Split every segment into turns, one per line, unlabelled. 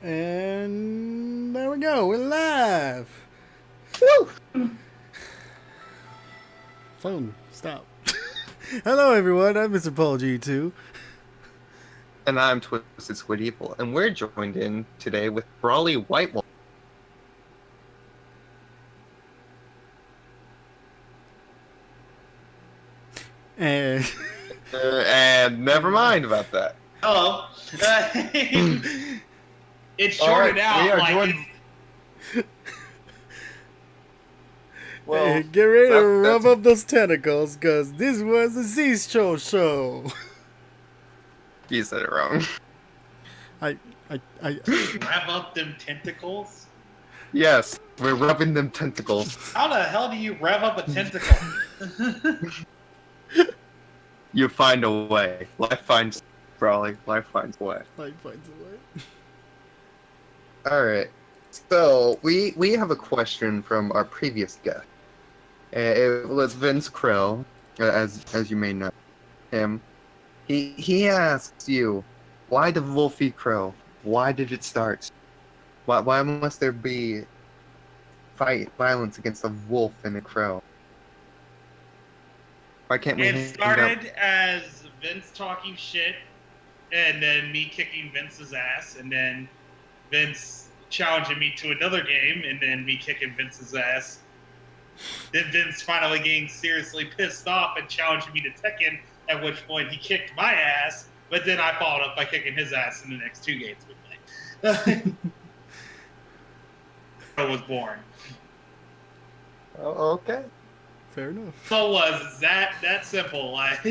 And there we go. We're live.
Woo!
Phone, stop. Hello, everyone. I'm Mr. Paul G2.
And I'm Twisted Squid Evil, and we're joined in today with Brawly White Wolf.
And
And never mind about that.
Oh, it shorted out.
We are
like
joined.
Hey, get ready to rub up those tentacles, because this was the SeaShore show.
You said it wrong.
I
rev up them tentacles.
Yes, we're rubbing them tentacles.
How the hell do you rev up a tentacle?
You find a way. Life finds Brawly. Life finds a way.
Life finds a way.
Alright. So, we have a question from our previous guest. It was Vince Krill, as you may know him. He asks you, why the Wolfie Crow? Why did it start? Why must there be violence against a wolf and a crow? Why can't we?
It started as Vince talking shit, and then me kicking Vince's ass, and then Vince challenging me to another game, and then me kicking Vince's ass. Then Vince finally getting seriously pissed off and challenging me to Tekken, at which point he kicked my ass, but then I followed up by kicking his ass in the next 2 games we played. I was born.
Oh, okay.
Fair enough.
So it was that simple. Like,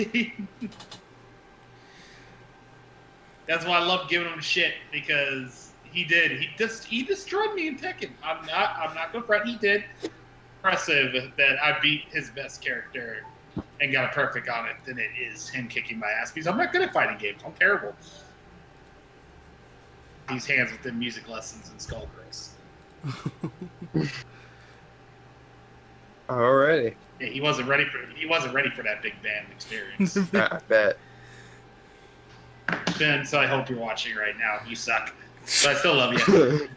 that's why I love giving him shit, because he did. He destroyed me in Tekken. I'm not gonna fret. He did. Impressive that I beat his best character and got a perfect on it than it is him kicking my ass, because I'm not good at fighting games. I'm terrible. These hands with the music lessons and Skullgirls.
Alrighty.
Yeah, he wasn't ready for that big band experience.
I bet.
Vince, I hope you're watching right now. You suck, but I still love you.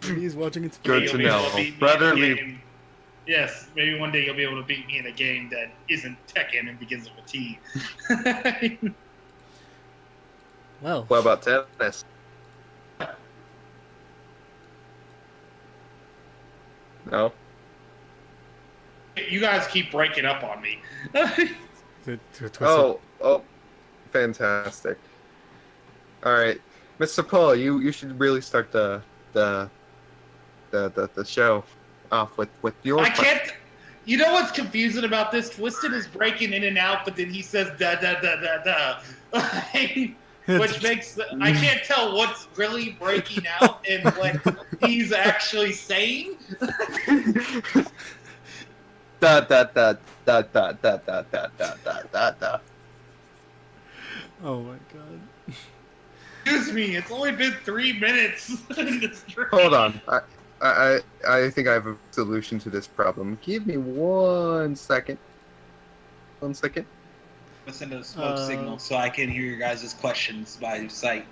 He's watching it.
Good to know. Brotherly.
Yes, maybe one day you'll be able to beat me in a game that isn't Tekken and begins with a T.
Well,
What about tennis? No.
You guys keep breaking up on me.
Oh, fantastic. All right, Mr. Paul, you should really start the show off with your.
I can't. You know what's confusing about this? Twisted is breaking in and out, but then he says da da da da da, which makes I can't tell what's really breaking out and what he's actually saying.
Da da da da da da da da da da da.
oh my god.
Excuse me, it's only been 3 minutes in this stream.
Hold on, I think I have a solution to this problem. Give me 1 second. 1 second.
Listen to the smoke signal so I can hear your guys' questions by sight.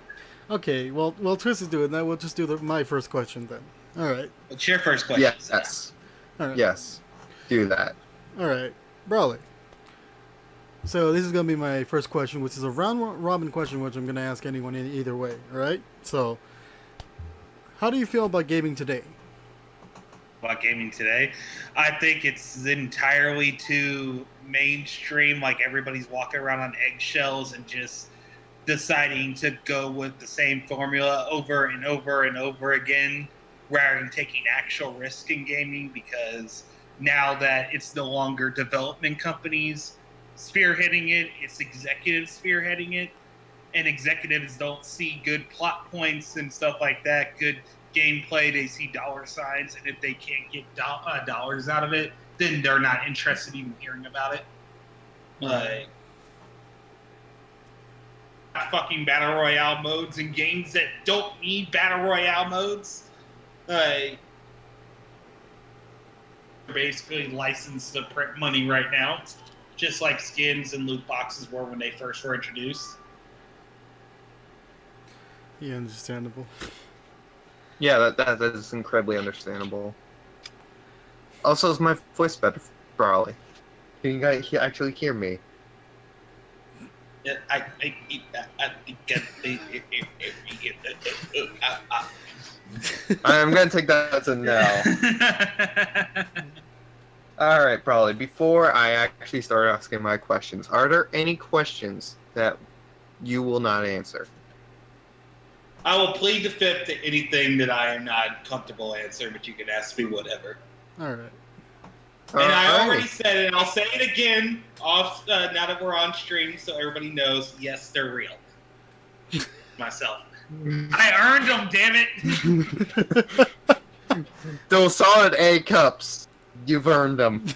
Okay, well, Twist is doing that. We'll just do my first question then. All right.
What's your first question?
Yes.
All right.
Yes. Do that.
All right, Brawly. So this is gonna be my first question, which is a round robin question, which I'm gonna ask anyone in either way. All right. So, how do you feel about gaming today?
About gaming today, I think it's entirely too mainstream. Like, everybody's walking around on eggshells and just deciding to go with the same formula over and over and over again, rather than taking actual risk in gaming. Because now that it's no longer development companies spearheading it, it's executives spearheading it, and executives don't see good plot points and stuff like that, good gameplay. They see dollar signs, and if they can't get dollars out of it, then they're not interested in hearing about it. Like, fucking battle royale modes in games that don't need battle royale modes. Basically licensed to print money right now, just like skins and loot boxes were when they first were introduced.
Yeah, understandable.
Yeah, that is incredibly understandable. Also, is my voice better, Brawley? Can you guys actually hear me? I'm gonna take that as a no. Alright, Brawley, before I actually start asking my questions, are there any questions that you will not answer?
I will plead the fifth to anything that I am not comfortable answering, but you can ask me whatever.
All right.
And I already said it, and I'll say it again off now that we're on stream, so everybody knows. Yes, they're real. Myself, I earned them. Damn it!
Those solid A cups, you've earned them.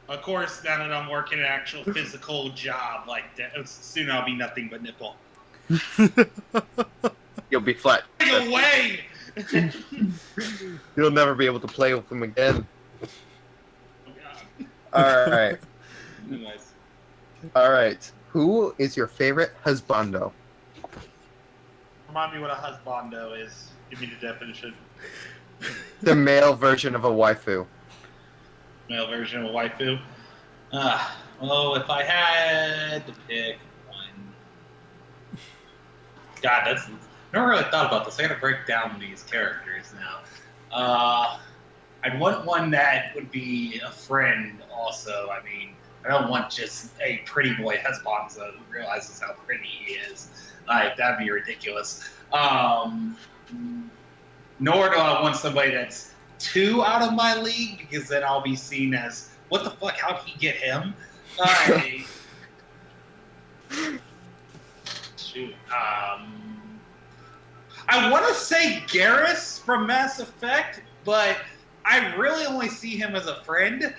Of course, now that I'm working an actual physical job like that, soon I'll be nothing but nipple.
You'll be flat.
Take away!
You'll never be able to play with them again.
Oh, God.
Alright.
Anyways.
Alright. Who is your favorite husbando?
Remind me what a husbando is. Give me the definition.
The male version of a waifu.
Male version of a waifu. Well, if I had to pick one. God, I never really thought about this. I gotta break down these characters now. I'd want one that would be a friend also. I mean, I don't want just a pretty boy husbando who realizes how pretty he is. Like, that'd be ridiculous. Nor do I want somebody that's too out of my league, because then I'll be seen as, what the fuck, how'd he get him? Shoot. I want to say Garrus from Mass Effect, but I really only see him as a friend.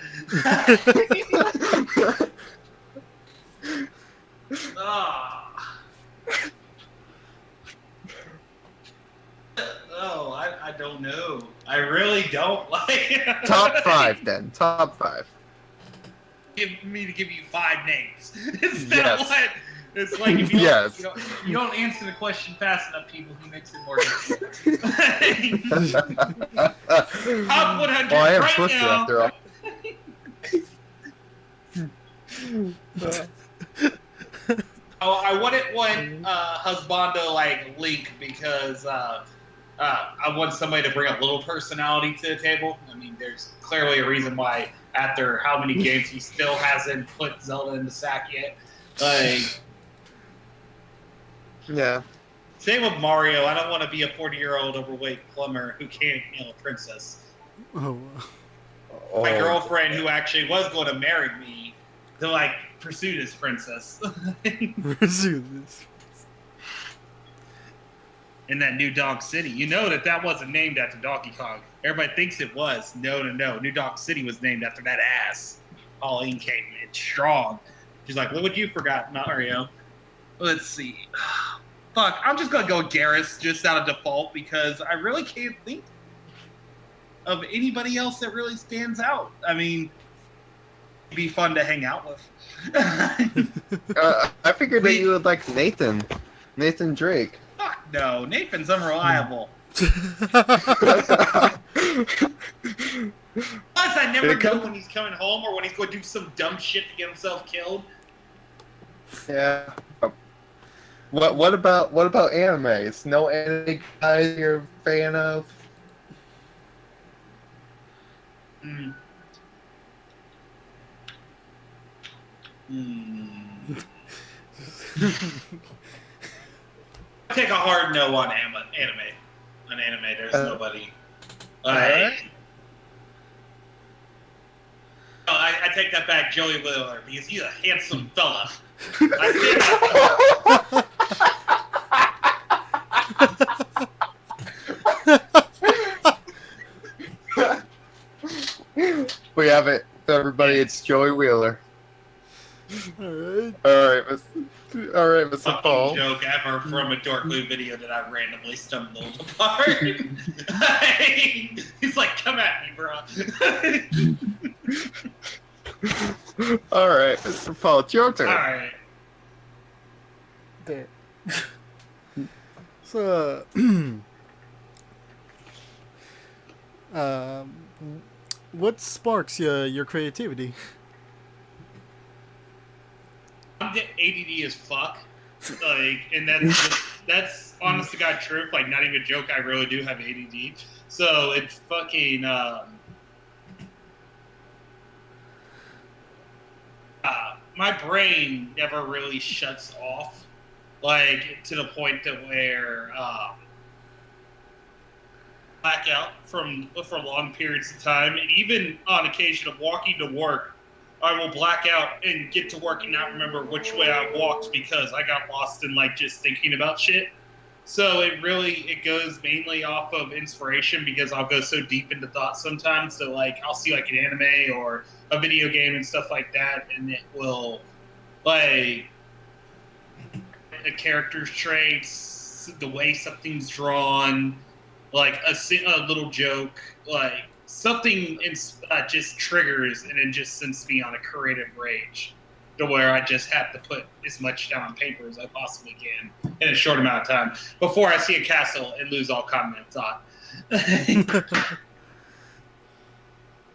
Oh, I don't know. I really don't like.
Top 5 then. Top 5.
Give me to give you 5 names. Is that
Yes.
what? It's like if you don't,
Yes.
you don't answer the question fast enough, people, who makes it more difficult. Top 100
Well, I am
right
Squidster
now.
after all.
Oh, I wouldn't want husbando like Link because I want somebody to bring a little personality to the table. I mean, there's clearly a reason why after how many games he still hasn't put Zelda in the sack yet. Like,
Yeah.
same with Mario. I don't want to be a 40-year-old overweight plumber who can't nail a princess.
Oh.
My girlfriend, who actually was going to marry me, to like pursue this princess.
Resume this.
In that New Donk City. You know that wasn't named after Donkey Kong. Everybody thinks it was. No. New Donk City was named after that ass. Pauline came in strong. She's like, look what you forgot, Mario. Let's see. Fuck, I'm just going to go Garrus just out of default because I really can't think of anybody else that really stands out. I mean, it'd be fun to hang out with.
I figured that you would like Nathan. Nathan Drake.
Fuck no, Nathan's unreliable. Plus, I never know when he's coming home or when he's going to do some dumb shit to get himself killed.
Yeah. What about animes? No anime guys you're a fan of?
Take a hard no on anime. On anime, there's nobody. I take that back, Joey Wheeler, because he's a handsome fella.
We have it, everybody. It's Joey Wheeler.
Alright.
All right, Mr. Paul.
Joke ever from a Dork Blue video that I randomly stumbled upon. He's like, "Come at me, bro."
All right, Mr. Paul, it's your turn.
All right.
There. So, um, what sparks your creativity?
I'm ADD as fuck. Like, and that's honest to God truth. Like, not even a joke. I really do have ADD. So it's fucking. My brain never really shuts off, like to the point to where blackout for long periods of time, and even on occasion of walking to work, I will black out and get to work and not remember which way I walked because I got lost in like just thinking about shit. So it goes mainly off of inspiration because I'll go so deep into thought sometimes. So like I'll see like an anime or a video game and stuff like that, and it will like the character's traits, the way something's drawn, like a little joke, like something just triggers and it just sends me on a creative rage to where I just have to put as much down on paper as I possibly can in a short amount of time before I see a castle and lose all cognitive thought.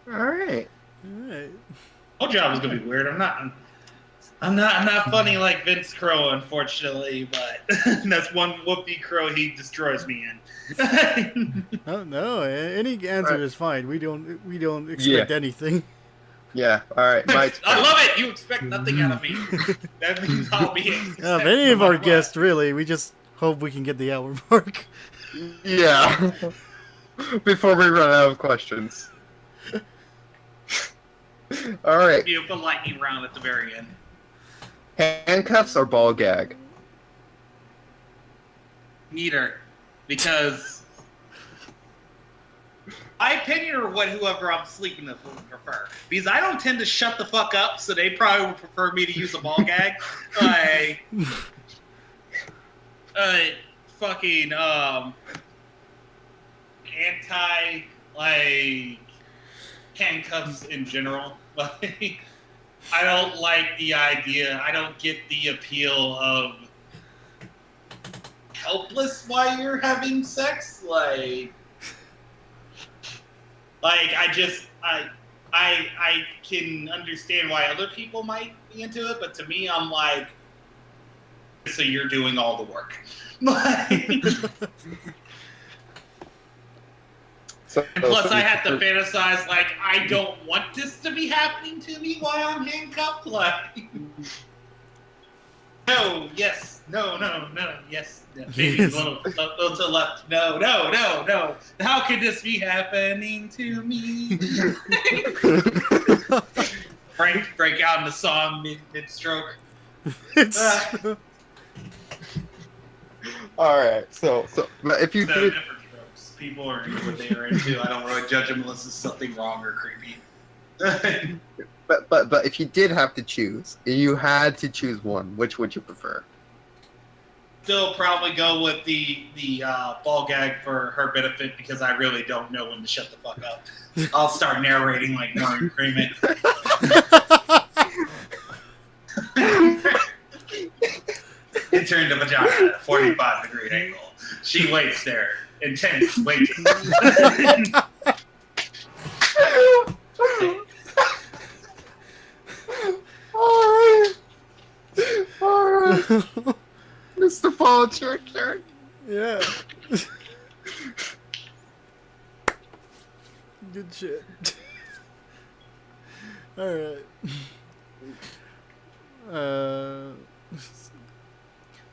All right.
Whole job is gonna be weird. I'm not funny like Vince Crow, unfortunately, but that's one whoopee crow he destroys me in.
Oh no, any answer is fine. We don't expect anything.
Yeah. All right.
I love it. You expect nothing out of me. That means I'll be.
Of any of our guests, really, we just hope we can get the hour mark.
Yeah. Before we run out of questions. All right.
Beautiful lightning round at the very end.
Handcuffs or ball gag?
Neither, because my opinion or what whoever I'm sleeping with would prefer. Because I don't tend to shut the fuck up, so they probably would prefer me to use a ball gag. Like, fucking anti like handcuffs in general. Like, I don't like the idea. I don't get the appeal of helpless while you're having sex. Like I can understand why other people might be into it, but to me, I'm like, so you're doing all the work. And plus, I have to fantasize like I don't want this to be happening to me while I'm handcuffed. Like, no, yes, no, yes, maybe a little to the left. No. How could this be happening to me? break out in the song mid stroke.
All right. So if you did.
People are into what they are into. I don't really judge them unless it's something wrong or creepy.
But if you did have to choose, you had to choose one, which would you prefer?
Still probably go with the ball gag for her benefit because I really don't know when to shut the fuck up. I'll start narrating like Morgan Freeman. Enter into vagina at a 45-degree angle. She waits there. Intense waiting.
Alright. Mr. Paul, it's your turn.
Yeah. Good shit. Alright.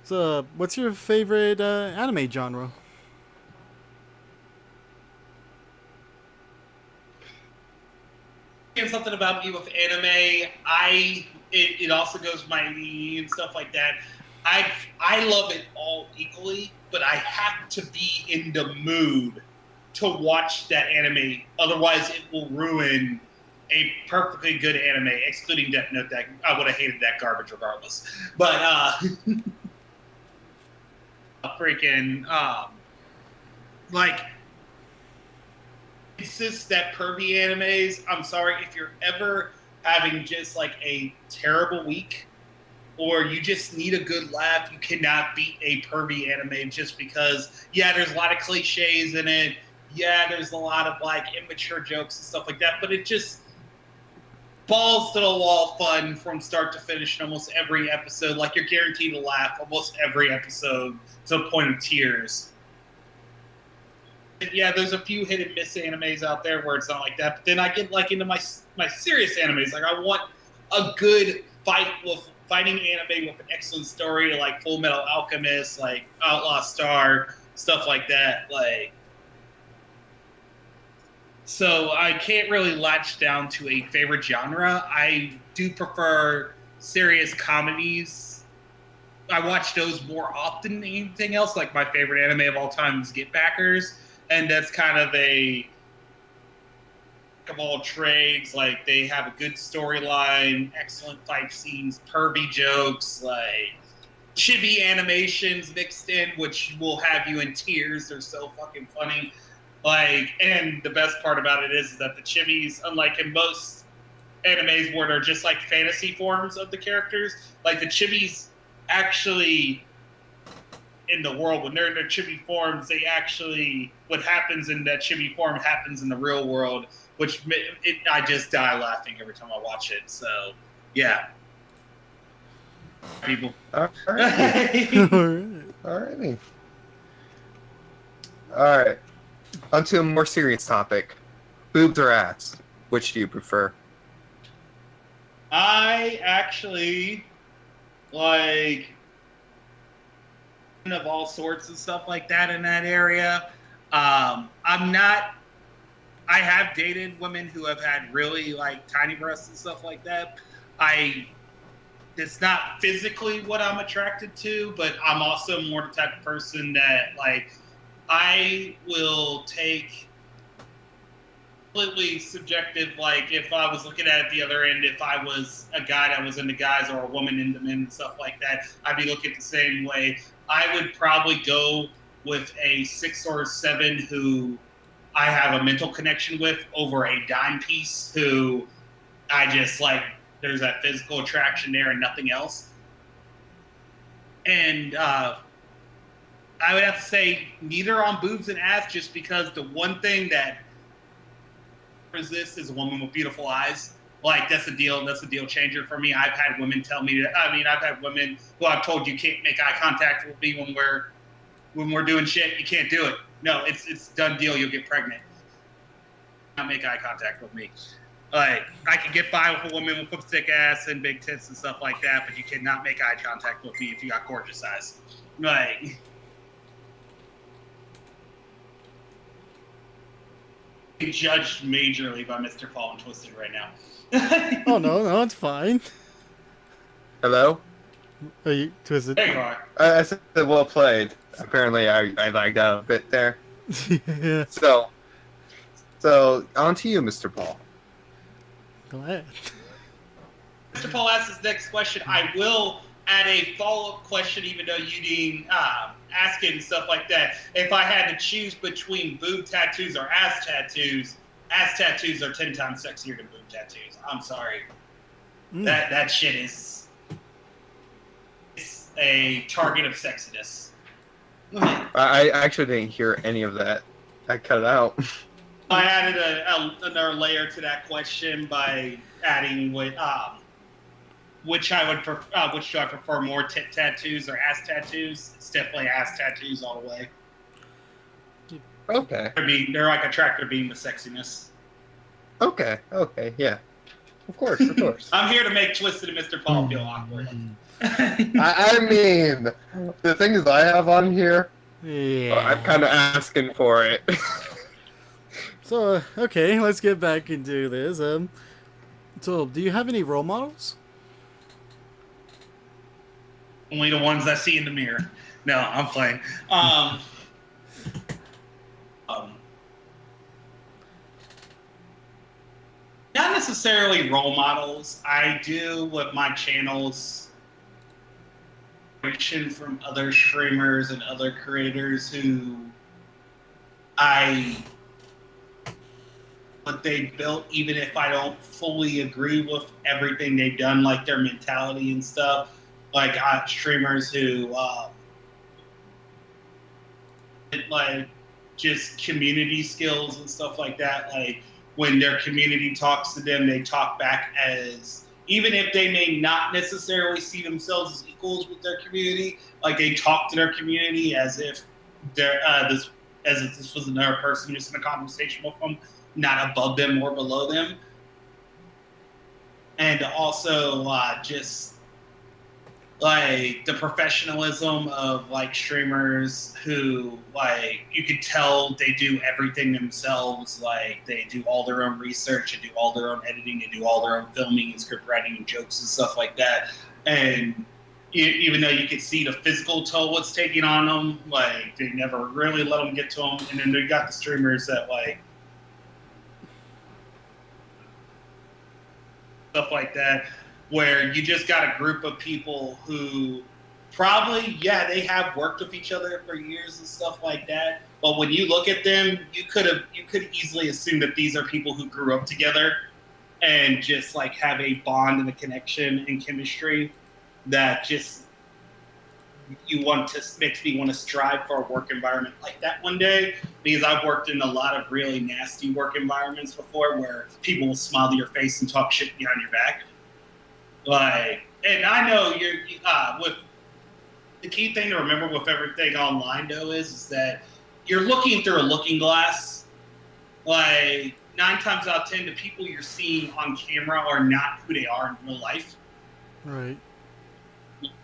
So, what's your favorite anime genre?
Something about me with anime. It also goes with my ADD and stuff like that. I love it all equally, but I have to be in the mood to watch that anime. Otherwise, it will ruin a perfectly good anime, excluding Death Note. That I would have hated that garbage regardless. But like. It's just that pervy animes. I'm sorry if you're ever having just like a terrible week or you just need a good laugh, you cannot beat a pervy anime just because, yeah, there's a lot of cliches in it. Yeah, there's a lot of like immature jokes and stuff like that, but it just balls to the wall fun from start to finish in almost every episode. Like, you're guaranteed to laugh almost every episode to the point of tears. And yeah, there's a few hit and miss animes out there where it's not like that. But then I get like into my serious animes. Like, I want a good fighting anime with an excellent story, like Full Metal Alchemist, like Outlaw Star, stuff like that. Like, so I can't really latch down to a favorite genre. I do prefer serious comedies. I watch those more often than anything else. Like, my favorite anime of all time is Get Backers, and that's kind of a of all trades. Like, they have a good storyline, excellent fight scenes, pervy jokes, like chibi animations mixed in, which will have you in tears. They're so fucking funny. Like, and the best part about it is that the chibis, unlike in most animes where they're just like fantasy forms of the characters, like the chibis actually in the world, when they're in their chibi forms, they actually, what happens in that chibi form happens in the real world, which I just die laughing every time I watch it. So, yeah. People.
All right. Alrighty. All right. Onto a more serious topic. Boobs or ass? Which do you prefer?
I actually like of all sorts and stuff like that in that area. I'm not. I have dated women who have had really like tiny breasts and stuff like that. It's not physically what I'm attracted to, but I'm also more the type of person that like I will take completely subjective. Like, if I was looking at it the other end, if I was a guy that was into guys or a woman into men and stuff like that, I'd be looking the same way. I would probably go with a 6 or 7 who I have a mental connection with over a dime piece who I just like, there's that physical attraction there and nothing else. And I would have to say neither on boobs and ass, just because the one thing that resists is a woman with beautiful eyes. Like, that's a deal changer for me. I've had women tell me that. I mean, I've had women who I've told, you can't make eye contact with me when we're doing shit. You can't do it. No, it's done deal. You'll get pregnant. Not make eye contact with me. Like, I can get by with a woman with lipstick ass and big tits and stuff like that, but you cannot make eye contact with me if you got gorgeous eyes. Like, being judged majorly by Mr. Paul and Twisted right now.
Oh no, it's fine.
Hello?
Are you Twisted?
There you are.
I said well played. Apparently I lagged out a bit there.
Yeah.
So on to you, Mr. Paul.
Glad.
Mr. Paul asks his next question. I will add a follow-up question, even though you didn't ask it and stuff like that. If I had to choose between boob tattoos or ass tattoos are 10 times sexier than boob tattoos. I'm sorry. That shit is a target of sexiness.
I actually didn't hear any of that. I cut it out.
I added another layer to that question by adding which do I prefer more, tit tattoos or ass tattoos? It's definitely ass tattoos all the way.
Okay.
They're like a tractor beam of sexiness.
Okay, yeah. Of course.
I'm here to make Twisted and Mr. Paul feel awkward.
I mean, the things I have on here,
Yeah.
I'm kind of asking for it.
So, okay, let's get back into this. So, do you have any role models?
Only the ones I see in the mirror. No, I'm playing. Not necessarily role models. I do with my channels from other streamers and other creators who what they built, even if I don't fully agree with everything they've done, like their mentality and stuff. like streamers who like just community skills and stuff like that. Like when their community talks to them, they talk back as, even if they may not necessarily see themselves as equals with their community, like they talk to their community as if they're as if this was another person just in a conversation with them, not above them or below them. And also just like the professionalism of like streamers who, like, you could tell they do everything themselves. Like they do all their own research, they do all their own editing, they do all their own filming and script writing and jokes and stuff like that. And even though you could see the physical toll it's taking on them, like they never really let them get to them. And then they got the streamers that like stuff like that, where you just got a group of people who probably, yeah, they have worked with each other for years and stuff like that. But when you look at them, you could easily assume that these are people who grew up together and just like have a bond and a connection and chemistry that just makes me want to strive for a work environment like that one day. Because I've worked in a lot of really nasty work environments before where people will smile to your face and talk shit behind your back. Like, and I know with the key thing to remember with everything online though is that you're looking through a looking glass. Like 9 times out of 10, the people you're seeing on camera are not who they are in real life.
Right.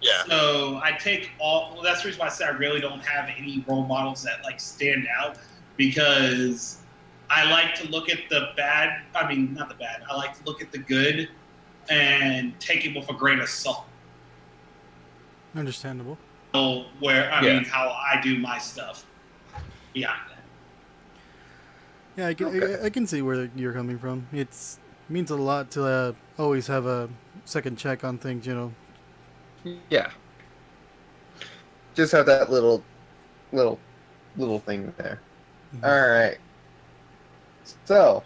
Yeah.
So I take that's the reason why I say I really don't have any role models that like stand out, because I like to look at the bad. I mean, not the bad. I like to look at the good and take it with a grain of salt.
Understandable.
Where I mean, how I do my stuff beyond that.
Yeah, I can see where you're coming from. It means a lot to always have a second check on things, you know.
Yeah. Just have that little thing there.
Mm-hmm.
All right. So,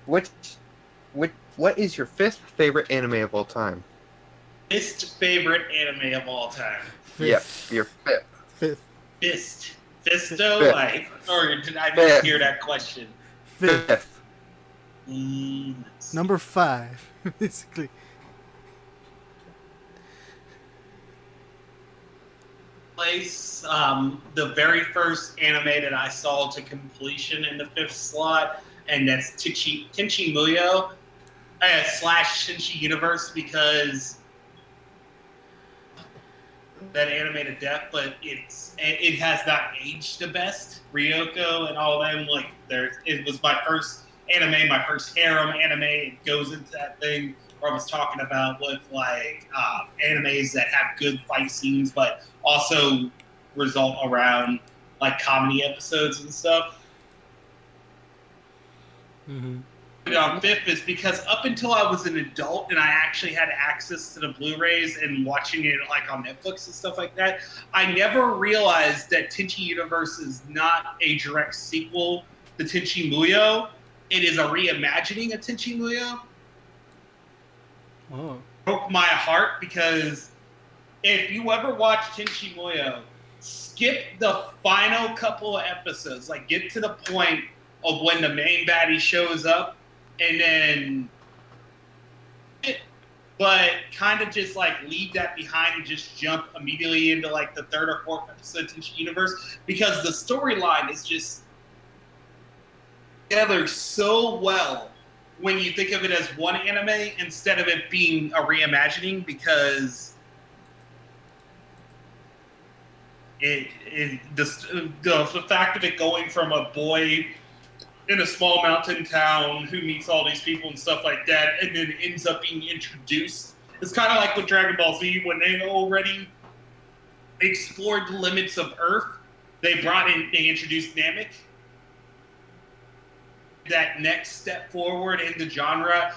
what is your 5th favorite anime of all time?
Fist favorite anime of all time.
Yep, your 5th.
Fifth.
Fisto,
Fifth.
like, or did I
Fifth.
mishear that question?
Fifth.
5.
Number 5, basically.
Place, the very first anime that I saw to completion in the 5th slot, and that's Tenchi Muyo / Tenchi Universe, because that anime to death, but it has not aged the best. Ryoko and all them, like it was my first anime, my first harem anime. It goes into that thing where I was talking about with like animes that have good fight scenes, but also result around like comedy episodes and stuff.
Mm-hmm.
On 5th is because up until I was an adult and I actually had access to the Blu-rays and watching it like on Netflix and stuff like that, I never realized that Tenchi Universe is not a direct sequel to Tenchi Muyo. It is a reimagining of Tenchi Muyo.
Oh.
Broke my heart, because if you ever watch Tenchi Muyo, skip the final couple of episodes. Like, get to the point of when the main baddie shows up, and then but kind of just like leave that behind and just jump immediately into like the 3rd or 4th episode of Tenchi Universe, because the storyline is just together so well when you think of it as one anime instead of it being a reimagining, because the fact of it going from a boy in a small mountain town who meets all these people and stuff like that, and then ends up being introduced. It's kind of like with Dragon Ball Z, when they already explored the limits of Earth, they introduced Namek. That next step forward in the genre,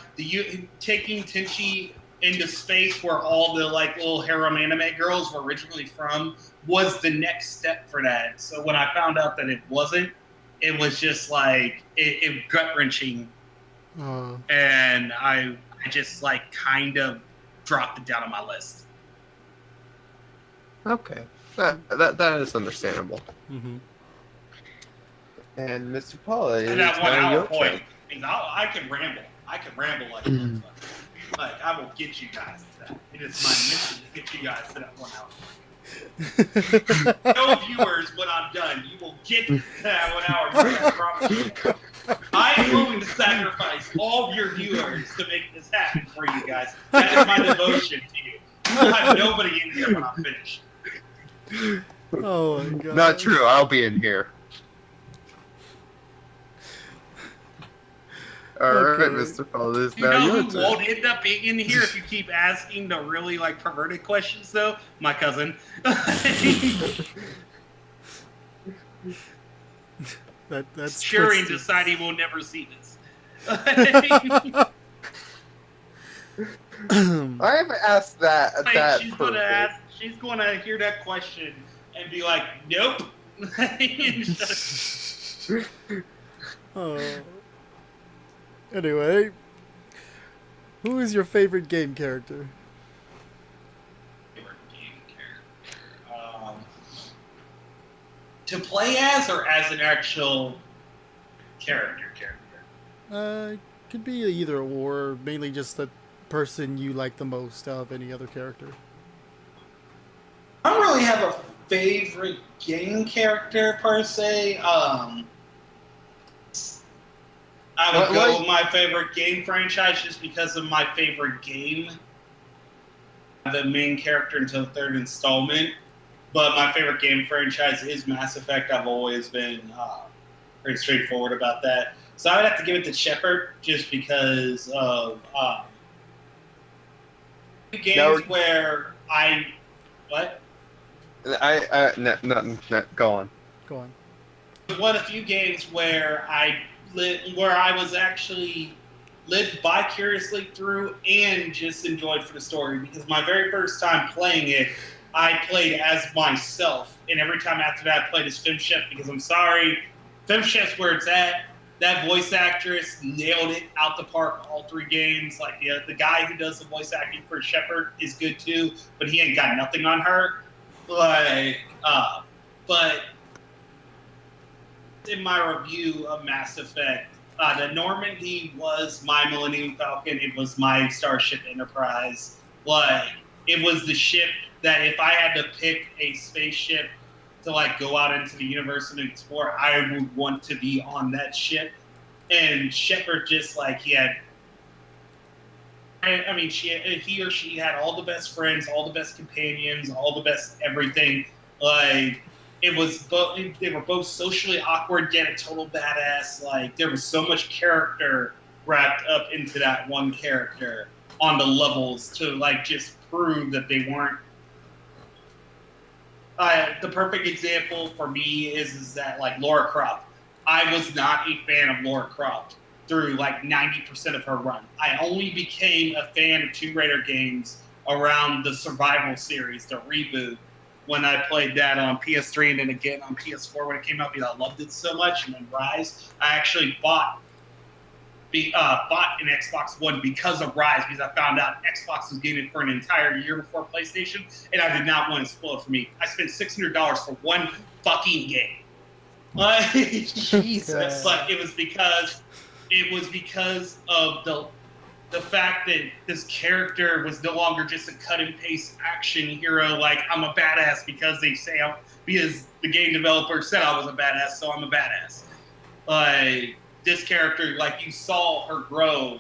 taking Tenchi into space where all the like little harem anime girls were originally from, was the next step for that. So when I found out that it wasn't, it was just like it gut-wrenching, and I just like kind of dropped it down on my list.
Okay, that is understandable.
Mm-hmm.
And Mr. Paul, it
And
is
that 1
now
hour
your
point.
turn.
I mean, I can ramble. I can ramble like a motherfucker. Like, I will get you guys to that. It is my mission to get you guys to that 1 hour point. No viewers, when I'm done, you will get to that 1 hour. You guys promise you that. I am willing to sacrifice all of your viewers to make this happen for you guys. That is my devotion to you. You will have nobody in here when I'm finished.
Oh my god.
Not true. I'll be in here. All right,
Okay.
Mr. Paul, it is
You
now
know
your
who
turn.
won't end up being in here if you keep asking the really like perverted questions though? My cousin.
That's
Sure, and
twisted.
decide he will never see this.
I haven't asked that.
Like,
that
she's gonna
purpose.
ask. She's gonna hear that question and be like, "Nope."
Oh. Anyway, who is your favorite game character?
Favorite game character. To play as or as an actual character?
Could be either or, mainly just the person you like the most out of any other character.
I don't really have a favorite game character per se. I would go with my favorite game franchise just because of my favorite game. The main character until the third installment. But my favorite game franchise is Mass Effect. I've always been pretty straightforward about that. So I would have to give it to Shepard just because of games where I... What?
No, go on.
Go on.
One of the few games where I was actually lived vicariously through and just enjoyed for the story. Because my very first time playing it, I played as myself, and every time after that, I played as Femchef. Because I'm sorry, Femchef's where it's at. That voice actress nailed it out the park all 3 games. Like the guy who does the voice acting for Shepard is good too, but he ain't got nothing on her. Like, but in my review of Mass Effect, the Normandy was my Millennium Falcon. It was my Starship Enterprise. Like, it was the ship that if I had to pick a spaceship to like go out into the universe and explore, I would want to be on that ship. And Shepard just like he or she had all the best friends, all the best companions, all the best everything. Like it was both, they were both socially awkward yet a total badass. Like there was so much character wrapped up into that one character on the levels to like just prove that they weren't. The perfect example for me is that like Lara Croft. I was not a fan of Lara Croft through like 90% of her run. I only became a fan of Tomb Raider games around the Survival series, the reboot, when I played that on PS3 and then again on PS4 when it came out because I loved it so much. And then Rise, I actually bought an Xbox One because of Rise, because I found out Xbox was getting it for an entire year before PlayStation, and I did not want to spoil it for me. I spent $600 for one fucking game. Like, Jesus! But it was because of the fact that this character was no longer just a cut and paste action hero. Like I'm a badass because because the game developer said I was a badass, so I'm a badass. Like. This character, like you saw her grow,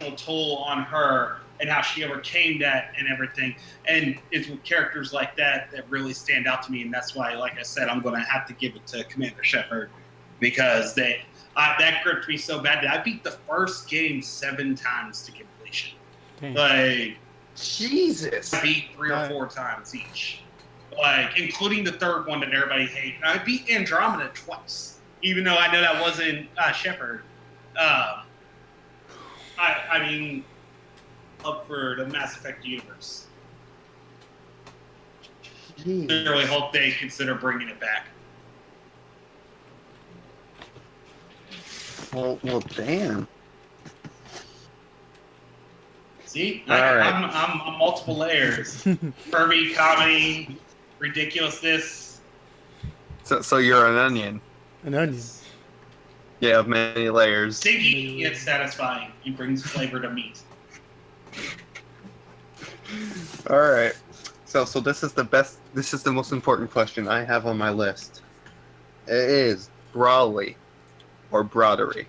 a toll on her, and how she overcame that and everything. And it's with characters like that that really stand out to me, and that's why, like I said, I'm going to have to give it to Commander Shepard because that gripped me so bad that I beat the first game 7 times to completion.
Dang.
Like
Jesus,
I beat 3 or 4 times each, like including the third one that everybody hated. And I beat Andromeda twice. Even though I know that wasn't Shepard. I mean, up for the Mass Effect universe.
Jeez.
I really hope they consider bringing it back.
Well, damn.
See,
All right.
I'm multiple layers. Pervy, comedy, ridiculousness.
So you're an onion.
An onion.
Yeah, of many layers.
Stinky yet satisfying. He brings flavor to meat.
All right. So this is the best. This is the most important question I have on my list. It is Brawdruy or Brawdruy.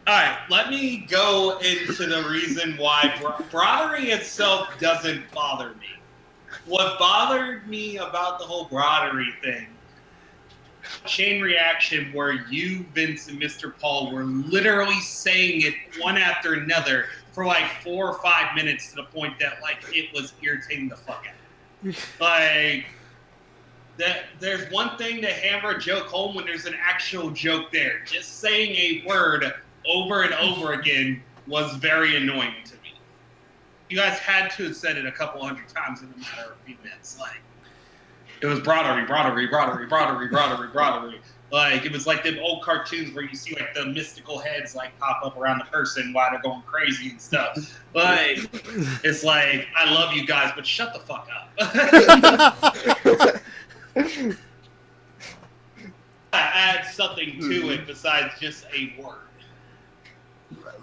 Alright, let me go into the reason why Brawdruy itself doesn't bother me. What bothered me about the whole Brawdruy thing, chain reaction where you, Vince, and Mr. Paul were literally saying it one after another for like 4 or 5 minutes to the point that like it was irritating the fuck out. Like, there's one thing to hammer a joke home when there's an actual joke there. Just saying a word over and over again was very annoying to me. You guys had to have said it a couple hundred times in a matter of a few minutes. Like, it was Brawdruy. Like, it was like them old cartoons where you see like the mystical heads like pop up around the person while they're going crazy and stuff. Like, it's like, I love you guys, but shut the fuck up. Add something to it besides just a word.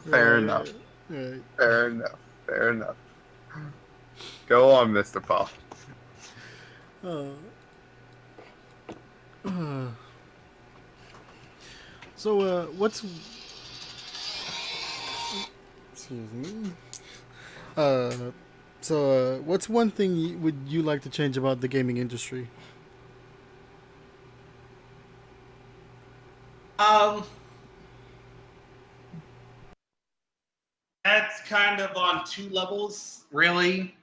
Fair enough.
Right.
Fair enough. Go on, Mr. Paul.
So, what's... Excuse me. What's one thing would you like to change about the gaming industry?
That's kind of on 2 levels, really.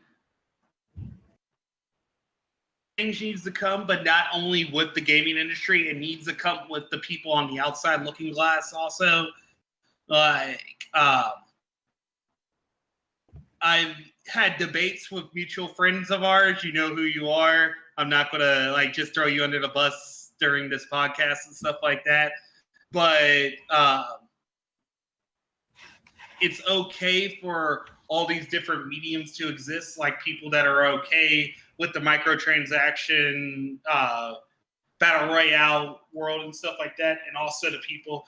Change needs to come, but not only with the gaming industry, it needs to come with the people on the outside looking glass also. Like, I've had debates with mutual friends of ours. You know who you are. I'm not going to like just throw you under the bus during this podcast and stuff like that. But it's okay for all these different mediums to exist, like people that are okay with the microtransaction, battle royale world and stuff like that, and also the people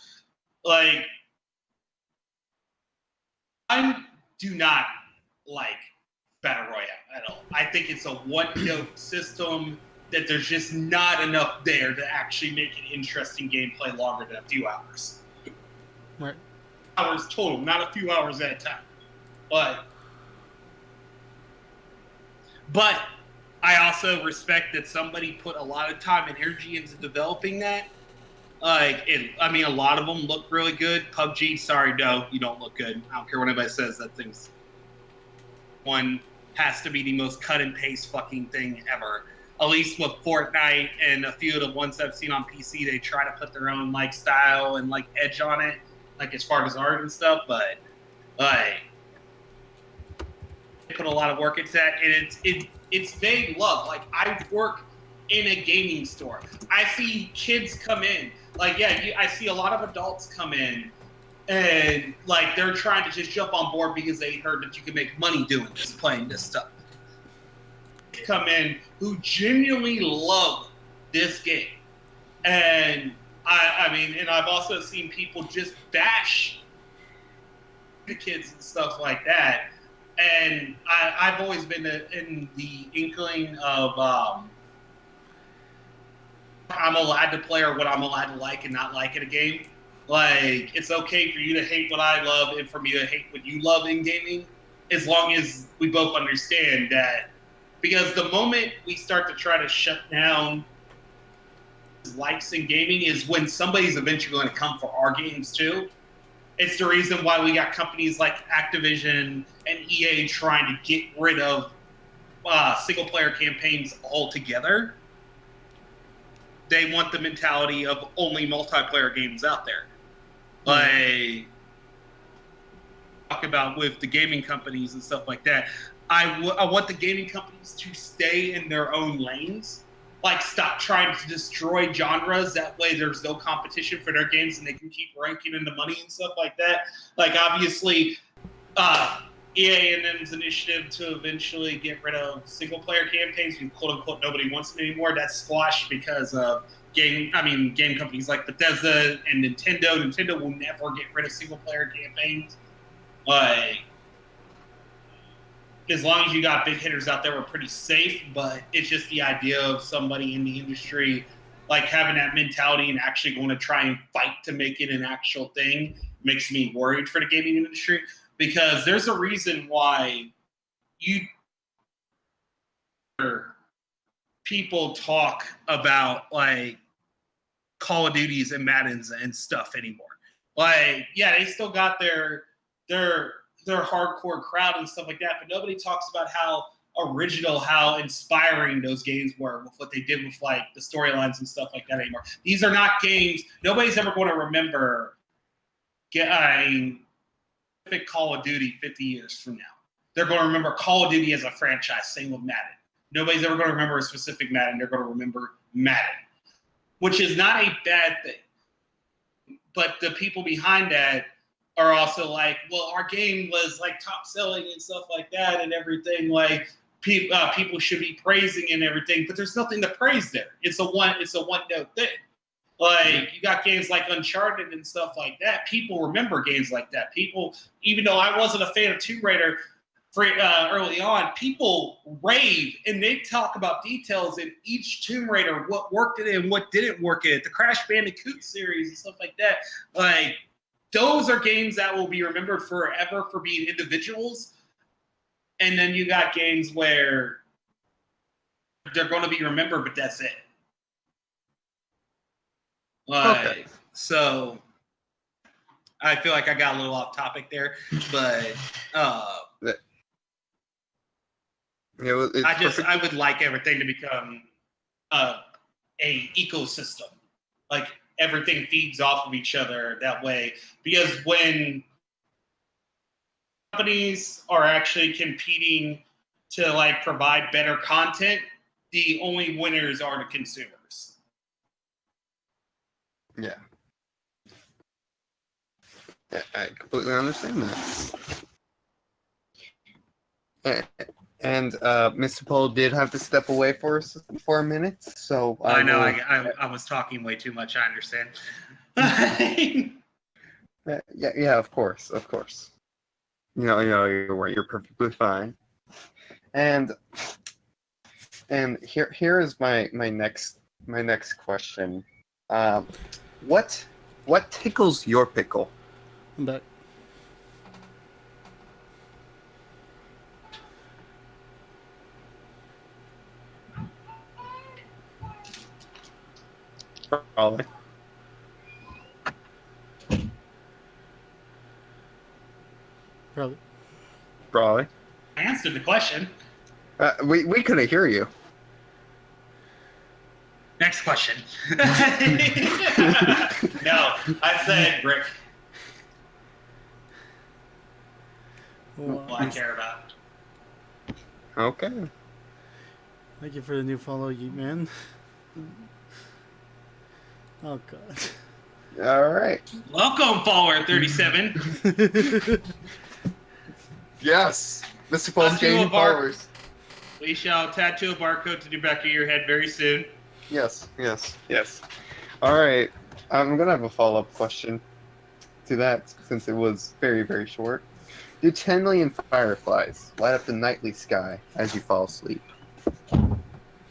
like I do not like battle royale at all. I think it's a one-note system that there's just not enough there to actually make an interesting gameplay longer than a few hours.
Right.
Hours total, not a few hours at a time. But I also respect that somebody put a lot of time and energy into developing that. A lot of them look really good. PUBG, sorry, no, you don't look good. I don't care what anybody says. That thing's one has to be the most cut and paste fucking thing ever. At least with Fortnite and a few of the ones I've seen on PC, they try to put their own like style and like edge on it, like as far as art and stuff. But they put a lot of work into that, and it's vague love. Like, I work in a gaming store. I see kids come in. Like, I see a lot of adults come in, and like they're trying to just jump on board because they heard that you can make money doing this, playing this stuff. Come in who genuinely love this game, and and I've also seen people just bash the kids and stuff like that. And I've always been in the inkling of I'm allowed to play or what I'm allowed to like and not like in a game. Like, it's okay for you to hate what I love and for me to hate what you love in gaming, as long as we both understand that. Because the moment we start to try to shut down likes in gaming is when somebody's eventually going to come for our games too. It's the reason why we got companies like Activision and EA trying to get rid of single-player campaigns altogether. They want the mentality of only multiplayer games out there. Like, talk about with the gaming companies and stuff like that. I want the gaming companies to stay in their own lanes. Like, stop trying to destroy genres. That way there's no competition for their games and they can keep ranking in the money and stuff like that. Like, obviously, EA and them's initiative to eventually get rid of single player campaigns, and quote unquote nobody wants them anymore. That's squashed because of game companies like Bethesda and Nintendo. Nintendo will never get rid of single player campaigns. Like, as long as you got big hitters out there, we're pretty safe. But it's just the idea of somebody in the industry like having that mentality and actually going to try and fight to make it an actual thing makes me worried for the gaming industry. Because there's a reason why people talk about like Call of Duties and Maddens and stuff anymore. Like, yeah, they still got their hardcore crowd and stuff like that, but nobody talks about how original, how inspiring those games were with what they did with like the storylines and stuff like that anymore. These are not games. Nobody's ever going to remember Call of Duty 50 years from now. They're going to remember Call of Duty as a franchise, same with Madden. Nobody's ever going to remember a specific Madden. They're going to remember Madden, which is not a bad thing. But the people behind that are also like, well, our game was like top selling and stuff like that and everything. Like people should be praising and everything, but there's nothing to praise there. It's a one note thing. Like, you got games like Uncharted and stuff like that. People remember games like that. People, even though I wasn't a fan of Tomb Raider early on, people rave and they talk about details in each Tomb Raider, what worked in it and what didn't work in it, the Crash Bandicoot series and stuff like that. Like, those are games that will be remembered forever for being individuals. And then you got games where they're going to be remembered, but that's it. Okay. So I feel like I got a little off topic there, but I would like everything to become a ecosystem. Like, everything feeds off of each other that way. Because when companies are actually competing to like provide better content, the only winners are the consumers.
Yeah. I completely understand that. And Mr. Paul did have to step away for a minute, so
I know I was talking way too much. I understand.
yeah, of course. You're perfectly fine. And here is my next question. What tickles your pickle?
I'm back.
Probably.
Probably.
I answered the question.
We couldn't hear you.
Next question. No, I said brick. All I care about.
Okay.
Thank you for the new follow, Yeet Man. Oh God.
All right.
Welcome, follower 37.
Yes, Mr. Paul's gaining followers.
We shall tattoo a barcode to the back of your head very soon.
Yes. All right. I'm gonna have a follow-up question to that since it was very, very short. Do 10 million fireflies light up the nightly sky as you fall asleep?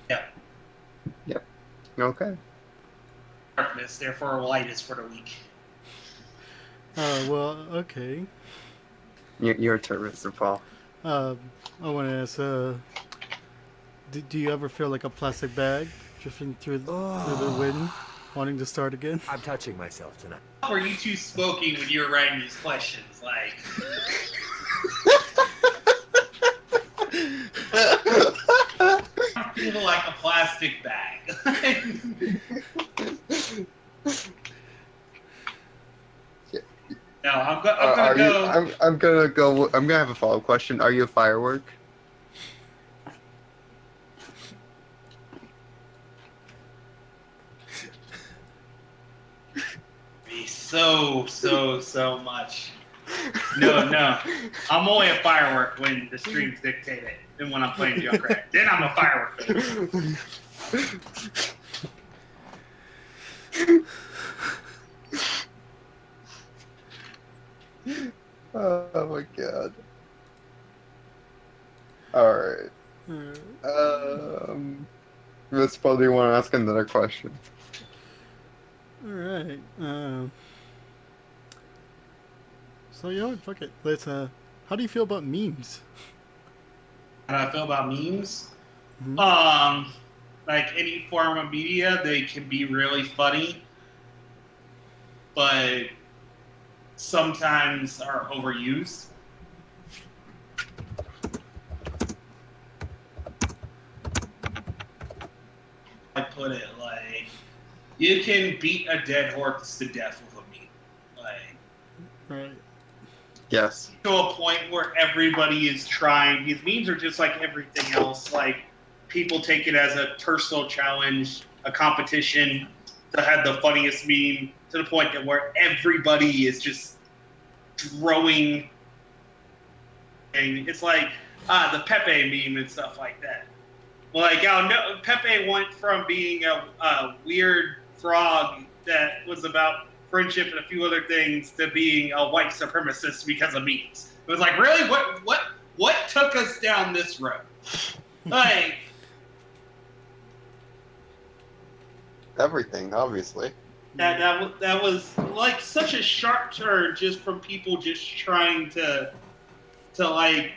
Yep. Okay.
Darkness, therefore light is for the weak.
Well, okay.
Your turn, Mr. Paul.
I want to ask, do you ever feel like a plastic bag drifting through the wind, wanting to start again?
I'm touching myself tonight.
Were you two smoking when you were writing these questions? Like, I feel like a plastic bag. No, I'm gonna go.
I'm gonna have a follow-up question. Are you a firework?
So much. No. I'm only a firework when the streams dictate it, and when I'm playing Junkrat. Then I'm a firework.
Oh my god. Alright. Let's probably want to ask another question.
Alright. So, you know what? Fuck it. Let's, how do you feel about memes?
How do I feel about memes?
Mhm.
Like any form of media, they can be really funny, but sometimes are overused. I put it like, you can beat a dead horse to death with a meme. Like,
Right.
Yes.
to a point where everybody is trying. These memes are just like everything else. Like, people take it as a personal challenge, a competition to have the funniest meme, to the point that where everybody is just throwing. And it's like the Pepe meme and stuff like that. Like, no, Pepe went from being a weird frog that was about friendship and a few other things to being a white supremacist because of memes. It was like, really, what took us down this road? Like,
Everything, obviously.
that was like such a sharp turn just from people just trying to like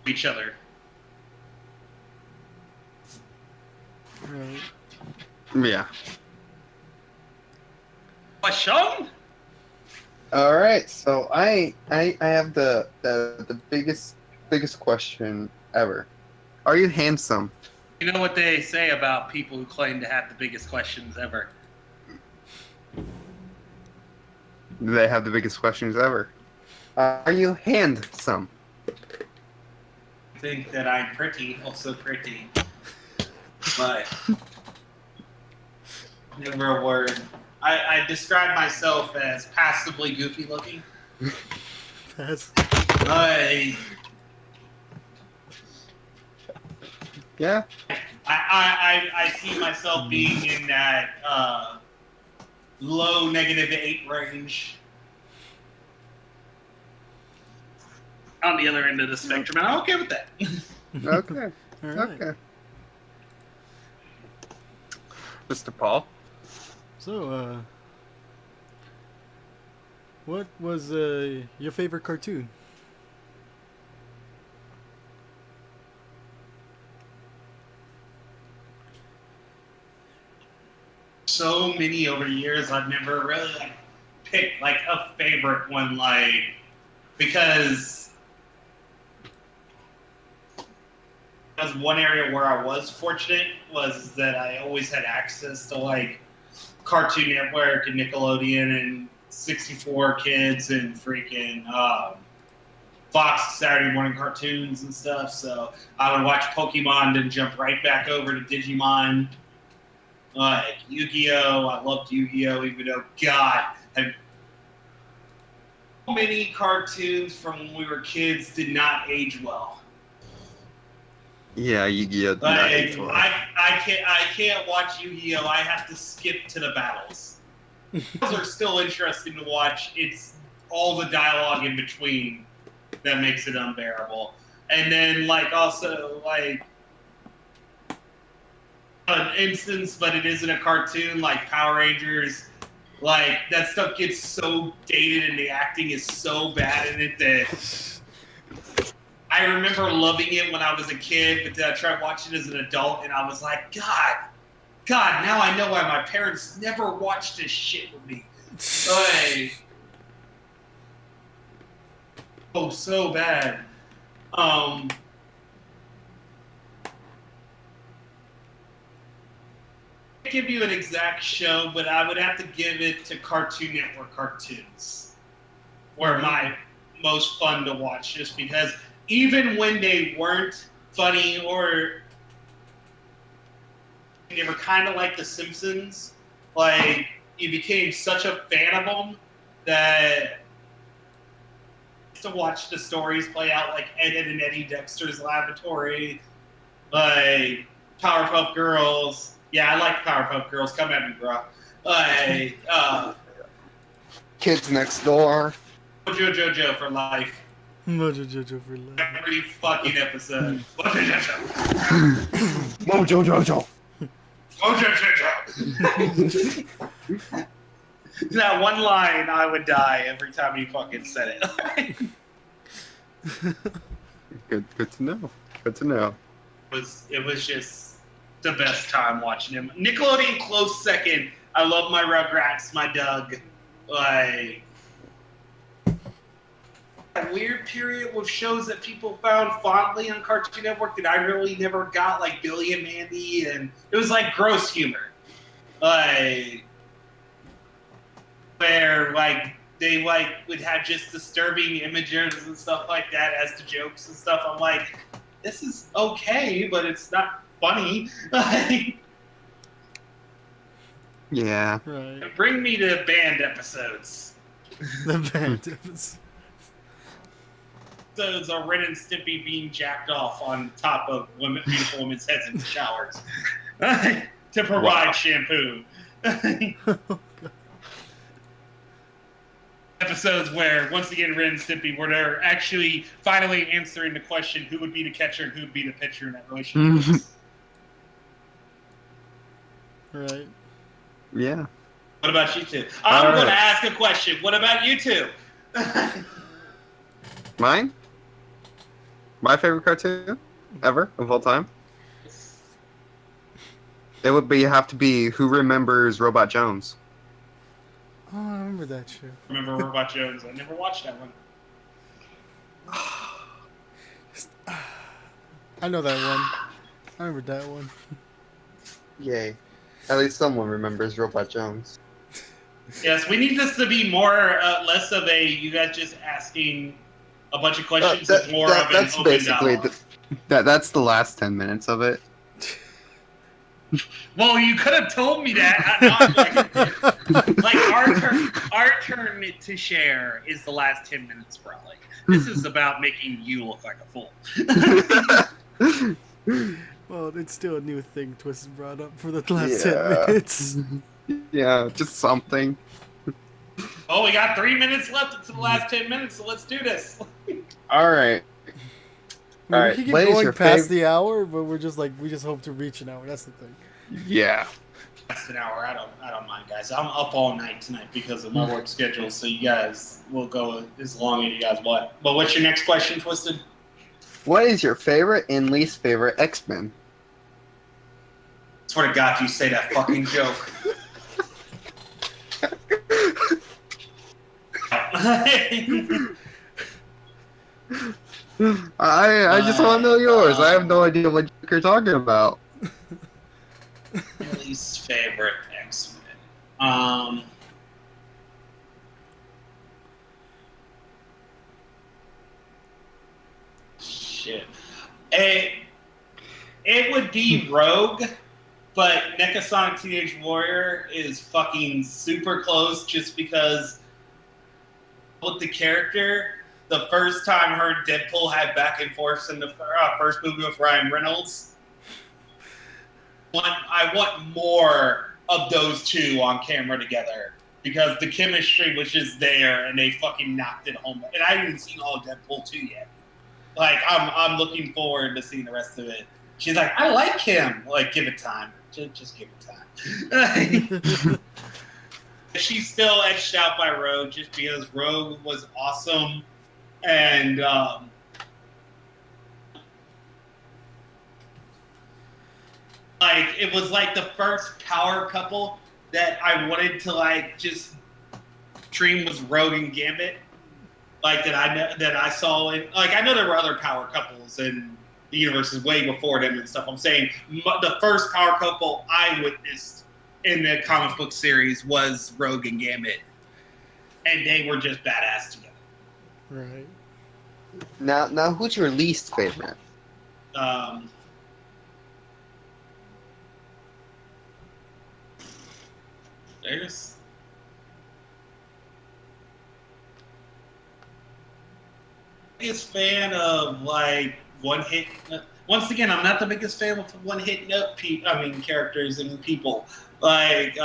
each other.
Right.
Yeah.
Question?
All right. So I have the biggest question ever. Are you handsome?
You know what they say about people who claim to have the biggest questions ever?
Do they have the biggest questions ever? Are you handsome?
I think that I'm pretty, also pretty. But never a word. I describe myself as passively goofy looking.
That's,
Yeah.
I see myself being in that low -8 range. On the other end of the spectrum, and I'm okay with that.
Okay.
all right.
Okay. Mr. Paul.
So, what was your favorite cartoon?
So many over the years, I've never really like picked like a favorite one, like, because that's one area where I was fortunate was that I always had access to like Cartoon Network and Nickelodeon and 64 Kids and freaking Fox Saturday morning cartoons and stuff. So I would watch Pokemon, then jump right back over to Digimon. Like Yu-Gi-Oh! I loved Yu-Gi-Oh! Even though, God, so many cartoons from when we were kids did not age well.
Yeah, Yu-Gi-Oh!
Like, I can't watch Yu-Gi-Oh! I have to skip to the battles. Those are still interesting to watch. It's all the dialogue in between that makes it unbearable. And then, like, also, like, an instance, but it isn't a cartoon, like Power Rangers. Like, that stuff gets so dated and the acting is so bad in it that I remember loving it when I was a kid, but then I tried watching it as an adult and I was like, God, now I know why my parents never watched this shit with me. Like, oh, so bad. I can't give you an exact show, but I would have to give it to Cartoon Network cartoons. Were my most fun to watch, just because even when they weren't funny or they were kind of like The Simpsons, like you became such a fan of them that to watch the stories play out, like Ed, Ed and Eddie Dexter's Laboratory, like Powerpuff Girls. Yeah, I like Powerpuff Girls. Come at me, bro. Like
Kids Next Door.
JoJo for life.
Mojo Jojo for life.
Every fucking episode. JoJo.
Mojo Jojo.
JoJo. That one line, I would die every time he fucking said it.
Good to know. Good to know.
It was just the best time watching him. Nickelodeon close second. I love my Rugrats, my Doug. Like that weird period with shows that people found fondly on Cartoon Network that I really never got, like Billy and Mandy, and it was like gross humor. Like where like they like would have just disturbing images and stuff like that as the jokes and stuff. I'm like, this is okay, but it's not funny.
Yeah.
Right.
Bring me to band episodes.
The band episode.
Those are Ren and Stimpy being jacked off on top of beautiful women's heads in the showers to provide shampoo. Episodes where, once again, Ren and Stimpy were there actually finally answering the question who would be the catcher and who would be the pitcher in that relationship.
Right.
Yeah.
What about you two? I'm going to ask a question. What about you two?
Mine? My favorite cartoon ever of all time? It would have to be Who Remembers Robot Jones?
Oh, I remember that show.
Remember Robot Jones? I never watched that one.
I know that one. I remember that one.
Yay. At least someone remembers Robot Jones.
Yes, we need this to be more, less of a you guys just asking a bunch of questions, and more of an
that's
open
basically
dialogue.
that's the last 10 minutes of it.
Well, you could have told me that. Like our turn to share is the last 10 minutes, bro. Like this is about making you look like a fool.
Well, it's still a new thing Twisted brought up for the last 10 minutes.
Yeah, just something.
Oh, we got 3 minutes left into the last 10 minutes, so let's do this.
All right.
I mean, we can keep
what is
going
your
past the hour, but we just hope to reach an hour. That's the thing.
Yeah.
That's an hour. I don't mind, guys. I'm up all night tonight because of my work schedule, so you guys will go as long as you guys want. But what's your next question, Twisted?
What is your favorite and least favorite X-Men?
Swear to God, if you say that fucking joke.
I just want to know yours. I have no idea what you're talking about.
Least favorite X-Men. Shit. It would be Rogue, but NECA Sonic Teenage Warrior is fucking super close just because with the character, the first time her and Deadpool had back and forth in the first movie with Ryan Reynolds, I want more of those two on camera together because the chemistry was just there and they fucking knocked it home. And I haven't seen all of Deadpool 2 yet. Like, I'm looking forward to seeing the rest of it. She's like, I like him. Like, give it time. Just give it time. She's still edged out by Rogue just because Rogue was awesome. And like it was like the first power couple that I wanted to like just dream was Rogue and Gambit. Like that I saw in, like I know there were other power couples in the universes way before them and stuff. I'm saying the first power couple I witnessed in the comic book series was Rogue and Gambit, and they were just badass together.
Right.
Now, who's your least favorite?
biggest fan of like one hit. Once again, I'm not the biggest fan of one hit note. Characters and people like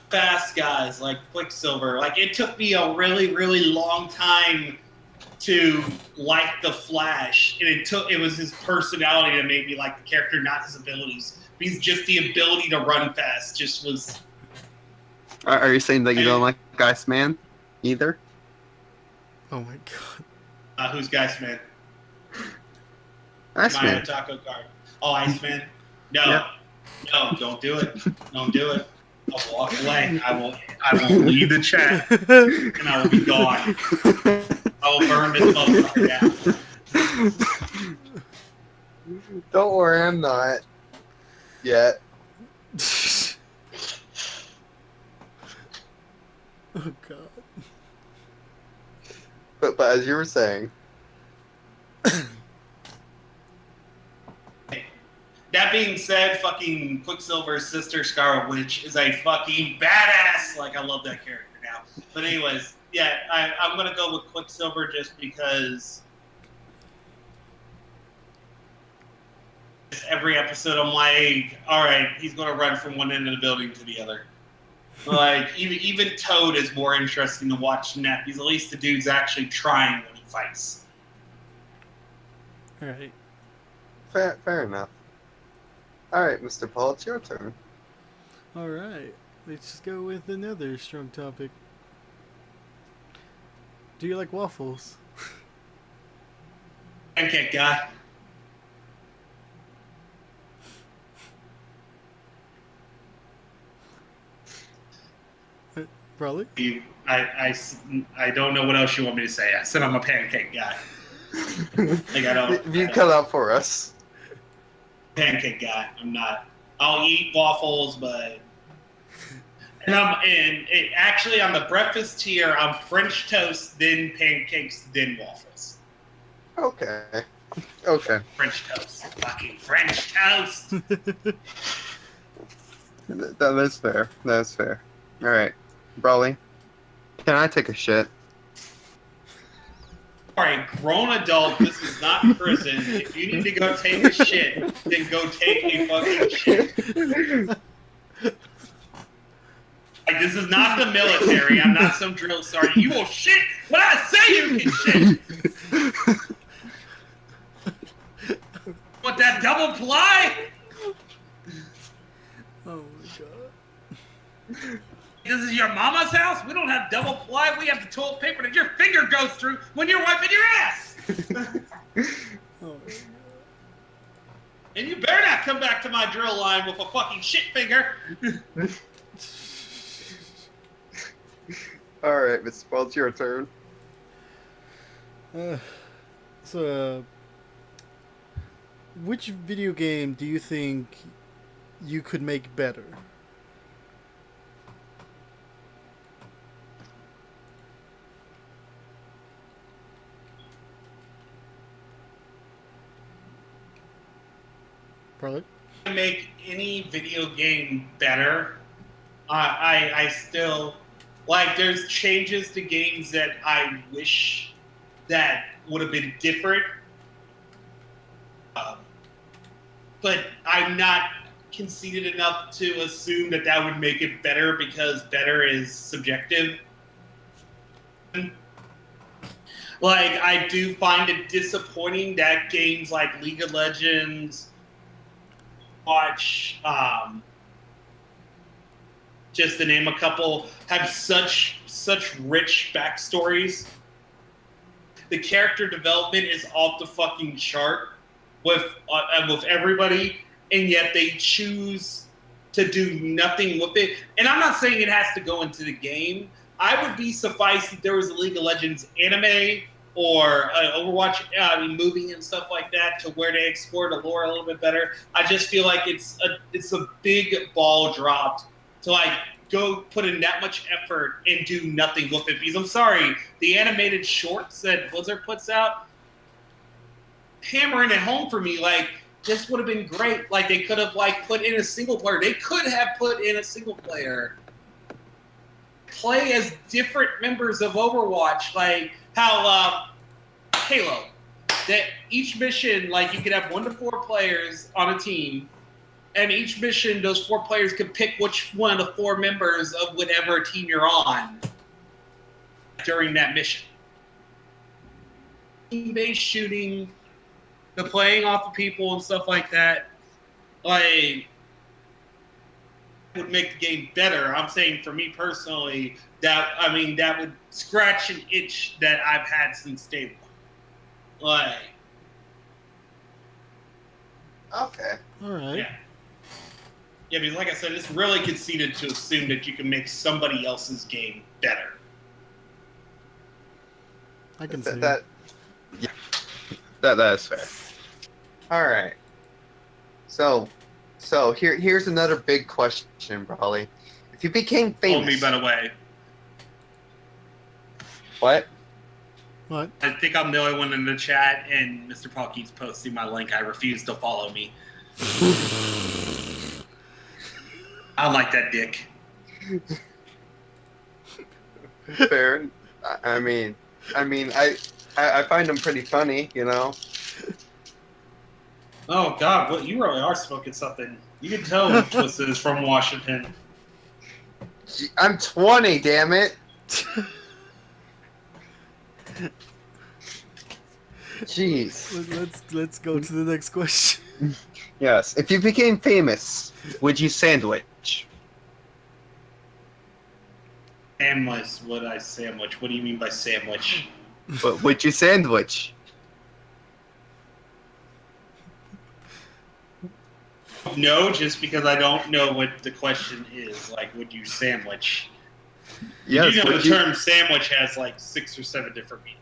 fast guys like Quicksilver. Like it took me a really, really long time to like the Flash, and it was his personality that made me like the character, not his abilities. Because just the ability to run fast just was.
Are you saying that you don't like Iceman either?
Oh my god.
Who's Iceman?
Iceman.
Taco card. Oh, Iceman. No,
Yep.
no, don't do it. Don't do it. I'll walk away. I will leave the chat, and I will be gone. I will burn this motherfucker down.
Don't worry, I'm not. Yet.
Oh god.
But as you were saying.
That being said, fucking Quicksilver's sister, Scarlet Witch, is a fucking badass. Like, I love that character now. But anyways, yeah, I'm going to go with Quicksilver just because every episode I'm like, all right, he's going to run from one end of the building to the other. Like, even Toad is more interesting to watch than that because at least the dude's actually trying when he fights.
Alright.
Fair enough. Alright, Mr. Paul, it's your turn.
Alright. Let's just go with another strong topic. Do you like waffles?
Pancake guy.
Probably.
I don't know what else you want me to say. I said I'm a pancake guy. Like I don't.
You cut out for us.
Pancake guy. I'm not. I'll eat waffles, but actually on the breakfast tier, I'm French toast, then pancakes, then waffles.
Okay.
French toast. Fucking French toast.
That's fair. That's fair. Alright. Brawly, can I take a shit?
Alright, grown adult, this is not prison. If you need to go take a shit, then go take a fucking shit. Like, this is not the military. I'm not some drill sergeant. You will shit when I say you can shit. Want that double ply?
Oh my god.
This is your mama's house? We don't have double ply. We have the toilet paper that your finger goes through when you're wiping your ass.
Oh my god.
And you better not come back to my drill line with a fucking shit finger.
Alright, Mr. Paul, it's your turn.
Which video game do you think you could make better? Probably.
Make any video game better. I still like. There's changes to games that I wish that would have been different, but I'm not conceited enough to assume that that would make it better because better is subjective. Like, I do find it disappointing that games like League of Legends, just to name a couple, have such rich backstories. The character development is off the fucking chart with everybody, and yet they choose to do nothing with it. And I'm not saying it has to go into the game. I would be sufficed if there was a League of Legends anime or Overwatch movie and stuff like that, to where they explore the lore a little bit better. I just feel like it's a big ball dropped to like go put in that much effort and do nothing with it. Because I'm sorry, the animated shorts that Blizzard puts out, hammering it home for me, like, this would have been great. Like, they could have like put in a single player. They could have put in a single player play as different members of Overwatch, like how Halo. That each mission, like you could have 1 to 4 players on a team, and each mission, those 4 players could pick which one of the 4 members of whatever team you're on during that mission. Team-based shooting, the playing off of people and stuff like that, like, would make the game better. I'm saying for me personally, that would scratch an itch that I've had since day one. Like,
Okay.
All right.
Yeah, because like I said, it's really conceited to assume that you can make somebody else's game better.
I can see
that. Yeah, that is fair. All right. So here's another big question, Brawley. If you became famous,
Told me, by the way.
what?
What?
I think I'm the only one in the chat, and Mr. Paul keeps posting my link. I refuse to follow me. I don't like that dick.
Fair. I mean, I find them pretty funny, you know.
Oh God, well, you really are smoking something. You can tell when Twisted is from Washington.
I'm 20, damn it. Jeez.
Let's go to the next question.
Yes. If you became famous, would you sandwich?
Sandwich. Would I sandwich? What do you mean by sandwich?
But would you sandwich?
No, just because I don't know what the question is. Like, would you sandwich?
Yes.
You know the term sandwich has like 6 or 7 different meanings.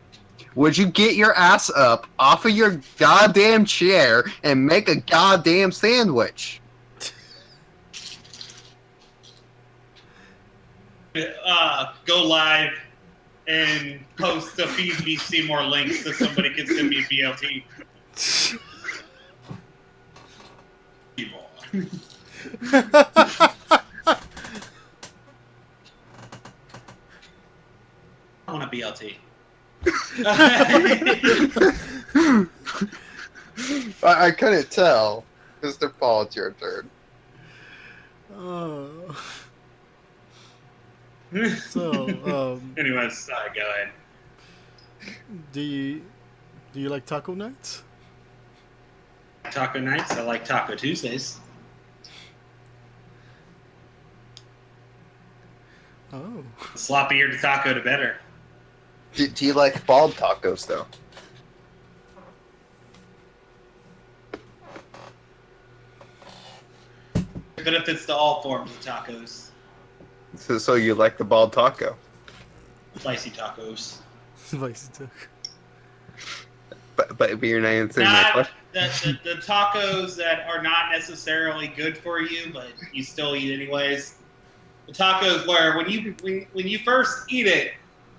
Would you get your ass up off of your goddamn chair and make a goddamn sandwich?
Go live and post the Feed Me Seymour links so somebody can send me a BLT. I want a BLT.
I couldn't tell. Mr. Paul, it's your turn.
Oh. So,
Anyways, go ahead.
do you like taco nights?
Taco nights. I like Taco Tuesdays.
Oh.
The sloppier the taco, the better.
Do you like bald tacos, though?
It benefits to all forms of tacos.
So you like the bald taco?
Spicy tacos.
Spicy taco.
But you're not answering my
Not
question.
the tacos that are not necessarily good for you, but you still eat anyways. The tacos where when you first eat it,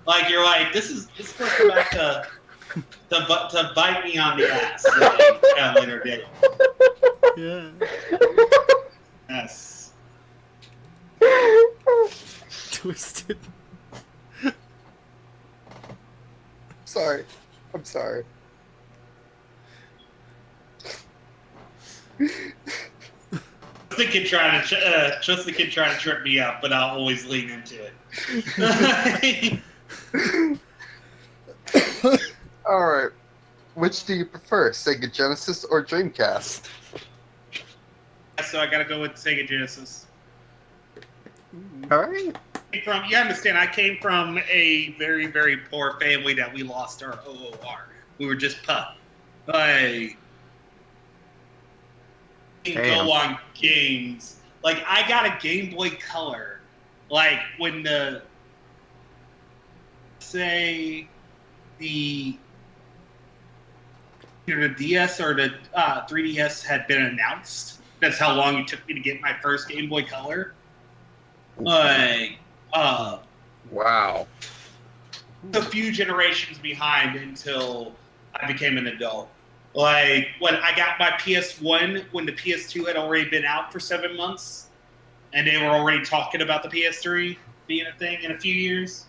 like you're like, this is gonna come back to bite me on the ass. Like, later did.
Yeah.
Yes.
Twisted.
Sorry. I'm sorry.
Just the kid trying to trip me up, but I'll always lean into it.
All right. Which do you prefer, Sega Genesis or Dreamcast?
So I gotta go with Sega Genesis.
All right.
You understand, I came from a very, very poor family that we lost our OOR. We were just pup. Like,
Damn.
go on games. Like, I got a Game Boy Color. Like, when the DS or the 3DS had been announced. That's how long it took me to get my first Game Boy Color. Like,
Wow.
a few generations behind until I became an adult. Like, when I got my PS1, when the PS2 had already been out for 7 months, and they were already talking about the PS3 being a thing in a few years.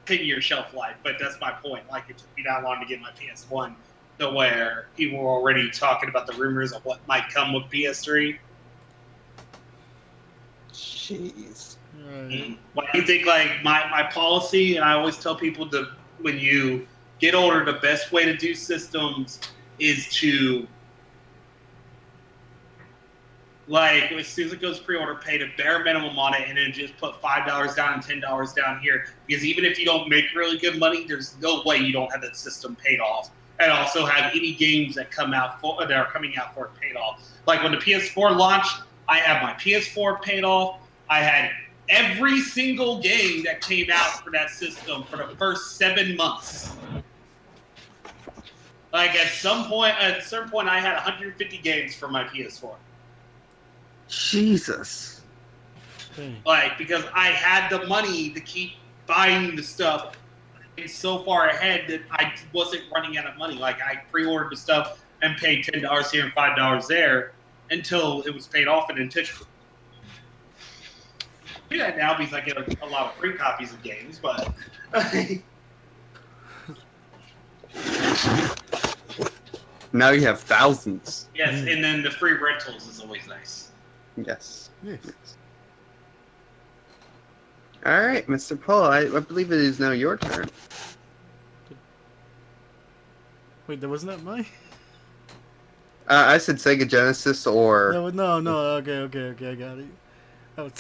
10-year shelf life, but that's my point. Like, it took me that long to get my PS1 to where people were already talking about the rumors of what might come with PS3.
Jeez.
Right.
What do you think? Like, my policy, and I always tell people to, when you get older, the best way to do systems is to, like, as soon as it goes pre-order, pay the bare minimum on it, and then just put $5 down and $10 down here. Because even if you don't make really good money, there's no way you don't have that system paid off, and also have any games that are coming out for it paid off. Like when the PS4 launched, I had my PS4 paid off. I had every single game that came out for that system for the first 7 months. Like at a certain point, I had 150 games for my PS4.
Jesus.
Dang.
Like, because I had the money to keep buying the stuff and so far ahead that I wasn't running out of money. Like, I pre-ordered the stuff and paid $10 here and $5 there until it was paid off and then took. I do that now because I get a lot of free copies of games, but
Now you have thousands.
yes, and then the free rentals is always nice.
Yes.
Yes.
All right, Mr. Paul, I believe it is now your turn.
Wait, that wasn't that mine?
I said Sega Genesis or...
No. Okay, I got it. Oh,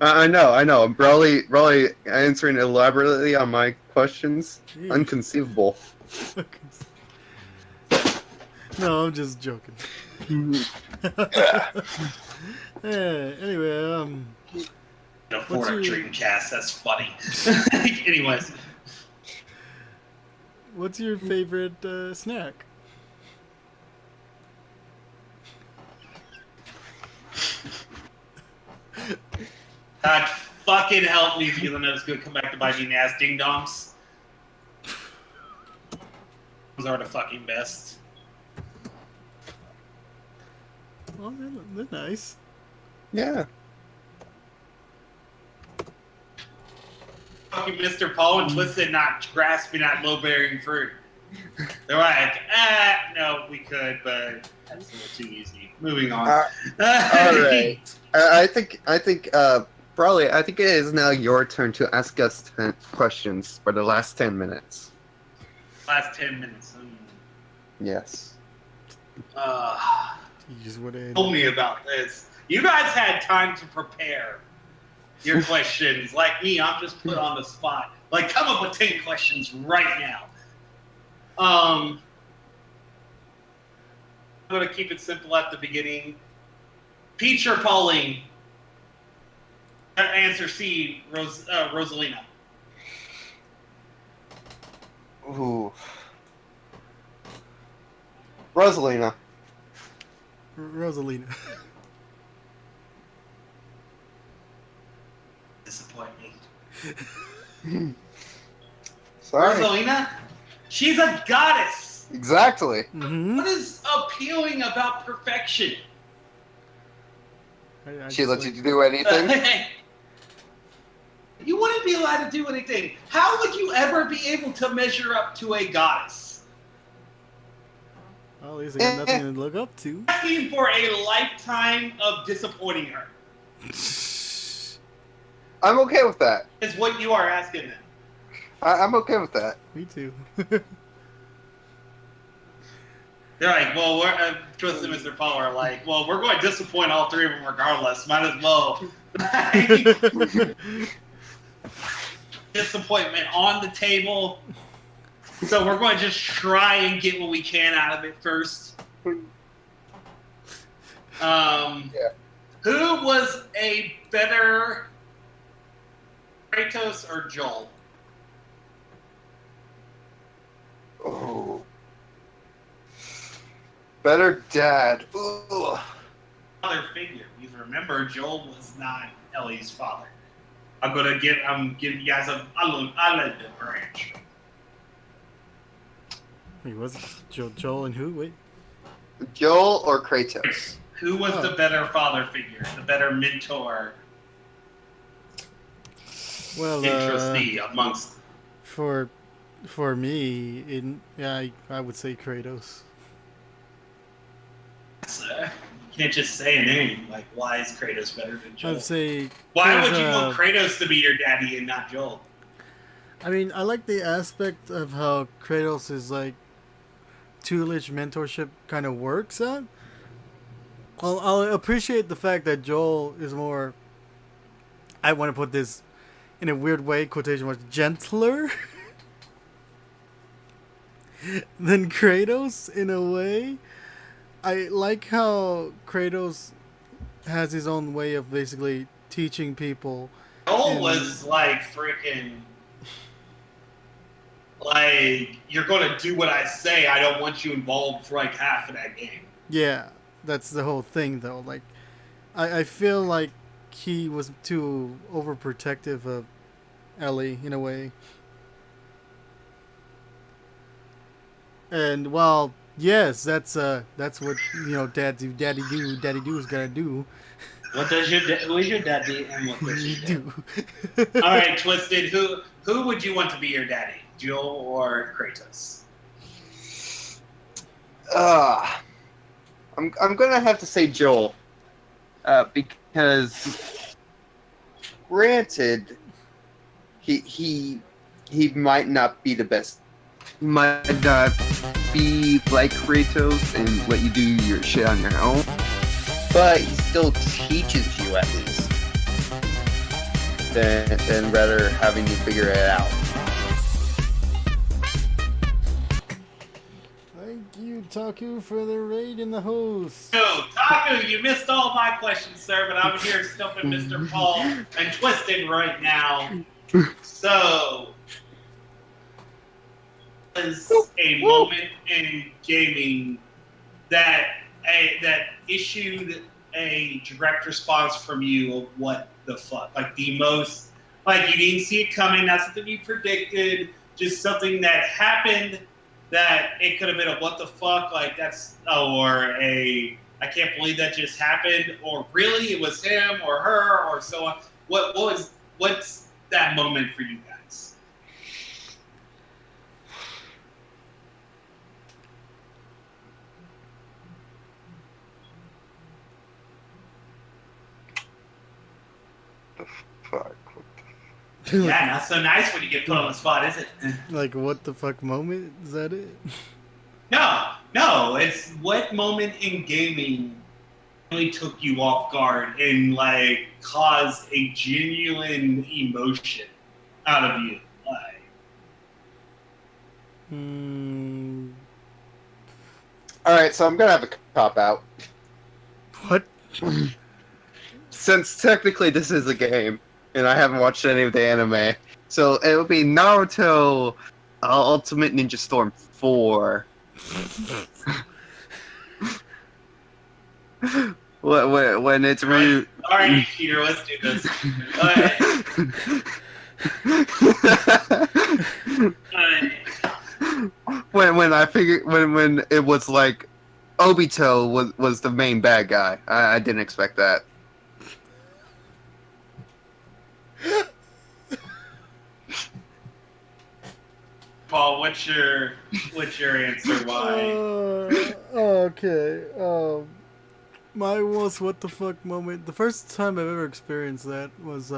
I know. Brawley answering elaborately on my questions.
Jeez.
Unconceivable.
No, I'm just joking. Yeah, anyway,
For a Dreamcast, that's funny. Anyways.
what's your favorite snack?
God fucking help me if you know it's going to come back to bite me in the ass, ding dongs. Those are the fucking best.
Well, they're nice.
Yeah.
Fucking Mr. Paul and Twisted not grasping that low-bearing fruit. They're like, no, we could, but that's a little too easy. Moving on.
All right. I think, Brawley, I think it is now your turn to ask us 10 questions for the last 10 minutes.
Last 10 minutes.
Yes.
You just would have.
Told me about this. You guys had time to prepare your questions. Like me, I'm just put on the spot. Like, come up with 10 questions right now. I'm going to keep it simple at the beginning. Peach or Pauline? Answer C, Rosalina.
Ooh. Rosalina.
Rosalina.
Disappoint me.
Sorry.
Rosalina? She's a goddess.
Exactly.
Mm-hmm.
What is appealing about perfection?
She lets you do anything?
You wouldn't be allowed to do anything. How would you ever be able to measure up to a goddess?
Well, at least I got nothing to look up to.
Asking for a lifetime of disappointing her
I'm okay with that.
is what you are asking them.
I'm okay with that.
Me too.
They're like, well, we're Twisted and Mr. Paul are like, well, we're going to disappoint all three of them regardless. Might as well. Disappointment on the table. So we're going to just try and get what we can out of it first. Who was a better Kratos or Joel?
Oh. Better dad. Ooh.
Father figure. Because remember, Joel was not Ellie's father. I'm giving you guys I led the branch.
Wait, was it Joel and who? Wait.
Joel or Kratos?
Who was the better father figure, the better mentor?
Well,
interestee amongst.
for I would say Kratos.
You can't just say a name. Like, why is Kratos better than Joel?
I'd say.
Why would you want Kratos to be your daddy and not Joel?
I mean, I like the aspect of how Kratos is like toolish mentorship kind of works at. I'll appreciate the fact that Joel is more. I want to put this in a weird way, quotation marks, gentler than Kratos in a way. I like how Kratos has his own way of basically teaching people.
Joel was like freaking. Like, you're going to do what I say. I don't want you involved for like half of that game.
Yeah, that's the whole thing though. Like, I feel like he was too overprotective of Ellie in a way. And while yes, that's what daddy do's gotta do.
What does who is your daddy and what does
You
your
do.
dad? All right, Twisted. Who would you want to be your daddy, Joel or Kratos?
I'm gonna have to say Joel, because granted, he might not be the best. He might not be like Kratos and let you do your shit on your own, but he still teaches you at least. Than rather having you figure it out.
Thank you, Taku, for the raid in the host.
No, Taku, you missed all my questions, sir, but I'm here stumping Mr. Paul and Twisted right now. So, was a moment in gaming that issued a direct response from you of what the fuck, like the most, like you didn't see it coming, not something you predicted, just something that happened that it could have been a what the fuck, like that's, or a I can't believe that just happened, or really it was him or her or so on. What's that moment for you guys?
Fuck.
Yeah, not so nice when you get put on the spot, is it?
Like, what the fuck moment? Is that it?
No, it's what moment in gaming really took you off guard and like caused a genuine emotion out of you. Like,
Alright, so I'm gonna have a cop out.
What?
Since technically this is a game, and I haven't watched any of the anime, so it'll be Naruto Ultimate Ninja Storm 4. when it's
all right, Peter, let's do this.
when I figured when it was like Obito was the main bad guy, I didn't expect that.
Paul, what's your answer? Why?
Okay. My most what the fuck moment. The first time I've ever experienced that was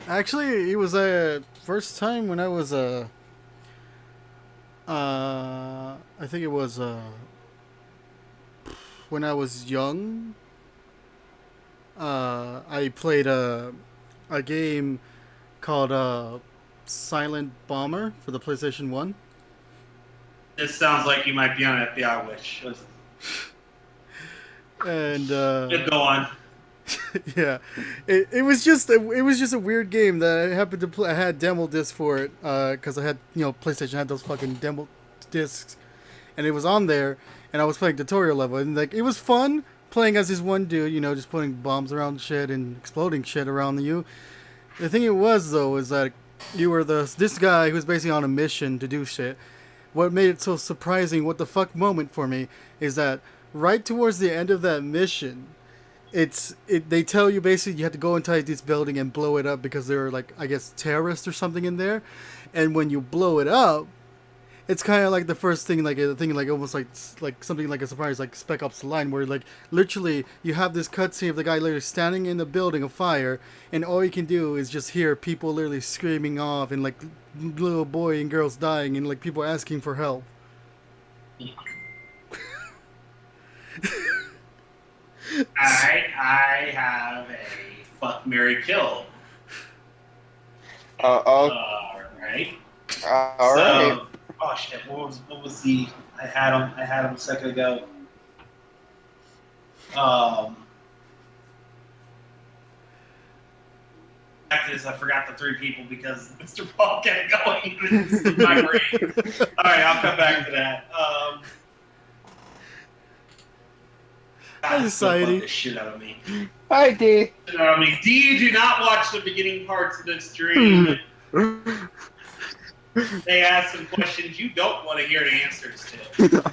actually it was first time when I was I think it was when I was young. I played a game called Silent Bomber for the PlayStation 1.
This sounds like you might be on FBI wish.
And
Go on.
yeah, it was just a weird game that I happened to play. I had demo disc for it because I had PlayStation had those fucking demo discs, and it was on there, and I was playing tutorial level, and like it was fun playing as this one dude, just putting bombs around shit and exploding shit around you. The thing it was though is that you were this guy who was basically on a mission to do shit. What made it so surprising, what the fuck moment for me, is that right towards the end of that mission, They tell you basically you have to go inside this building and blow it up because there are like I guess terrorists or something in there, and when you blow it up, it's kind of like the first thing, like a thing, like almost like something like a surprise, like Spec Ops: The Line, where like literally you have this cutscene of the guy literally standing in the building of fire, and all you can do is just hear people literally screaming off, and like little boy and girls dying, and like people asking for help.
Alright, I have a fuck, marry, kill. Alright.
All right.
So, oh shit, what was the? I had him a second ago. After this, I forgot the three people because Mr. Paul kept going in my brain. All right, I'll come back to that.
Society.
The shit out of me.
Hi, D.
Shit out of me. D, do not watch the beginning parts of this stream. They ask some questions you don't want to hear the answers to.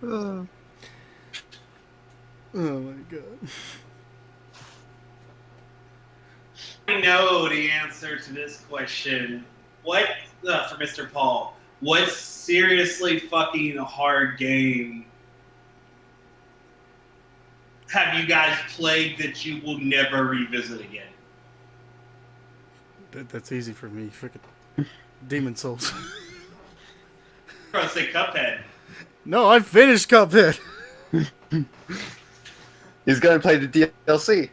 Oh my god.
I know the answer to this question. What, for Mr. Paul, what seriously fucking hard game have you guys played that you will never revisit again?
That's easy for me. Freaking Demon Souls.
I was gonna say Cuphead.
No, I finished Cuphead.
He's gonna play the DLC.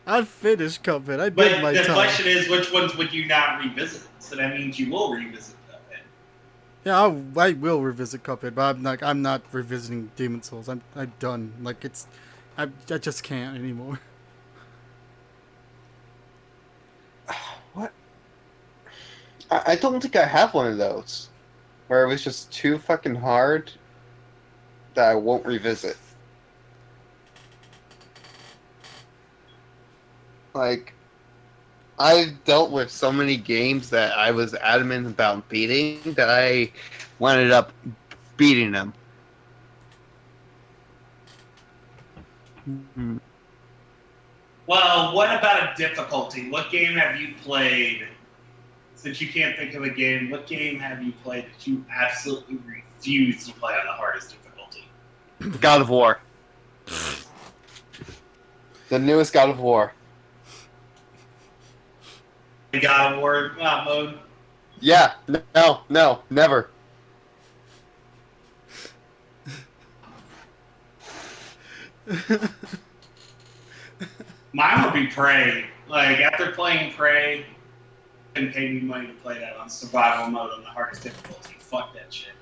I finished Cuphead. I did
But
my
the
time.
question is, which ones would you not revisit? So that means you will revisit Cuphead.
Yeah, I will revisit Cuphead, but I'm not revisiting Demon Souls. I'm done. Like I just can't anymore.
What? I don't think I have one of those where it was just too fucking hard that I won't revisit. Like, I've dealt with so many games that I was adamant about beating that I ended up beating them.
Well, what about a difficulty? What game have you played? Since you can't think of a game, what game have you played that you absolutely refuse to play on the hardest difficulty?
God of War. The newest God of War.
God of War mode?
Yeah, no, never.
Mine would be Prey. Like, after playing Prey, and pay me money to play that on survival mode on the hardest difficulty. Fuck that shit.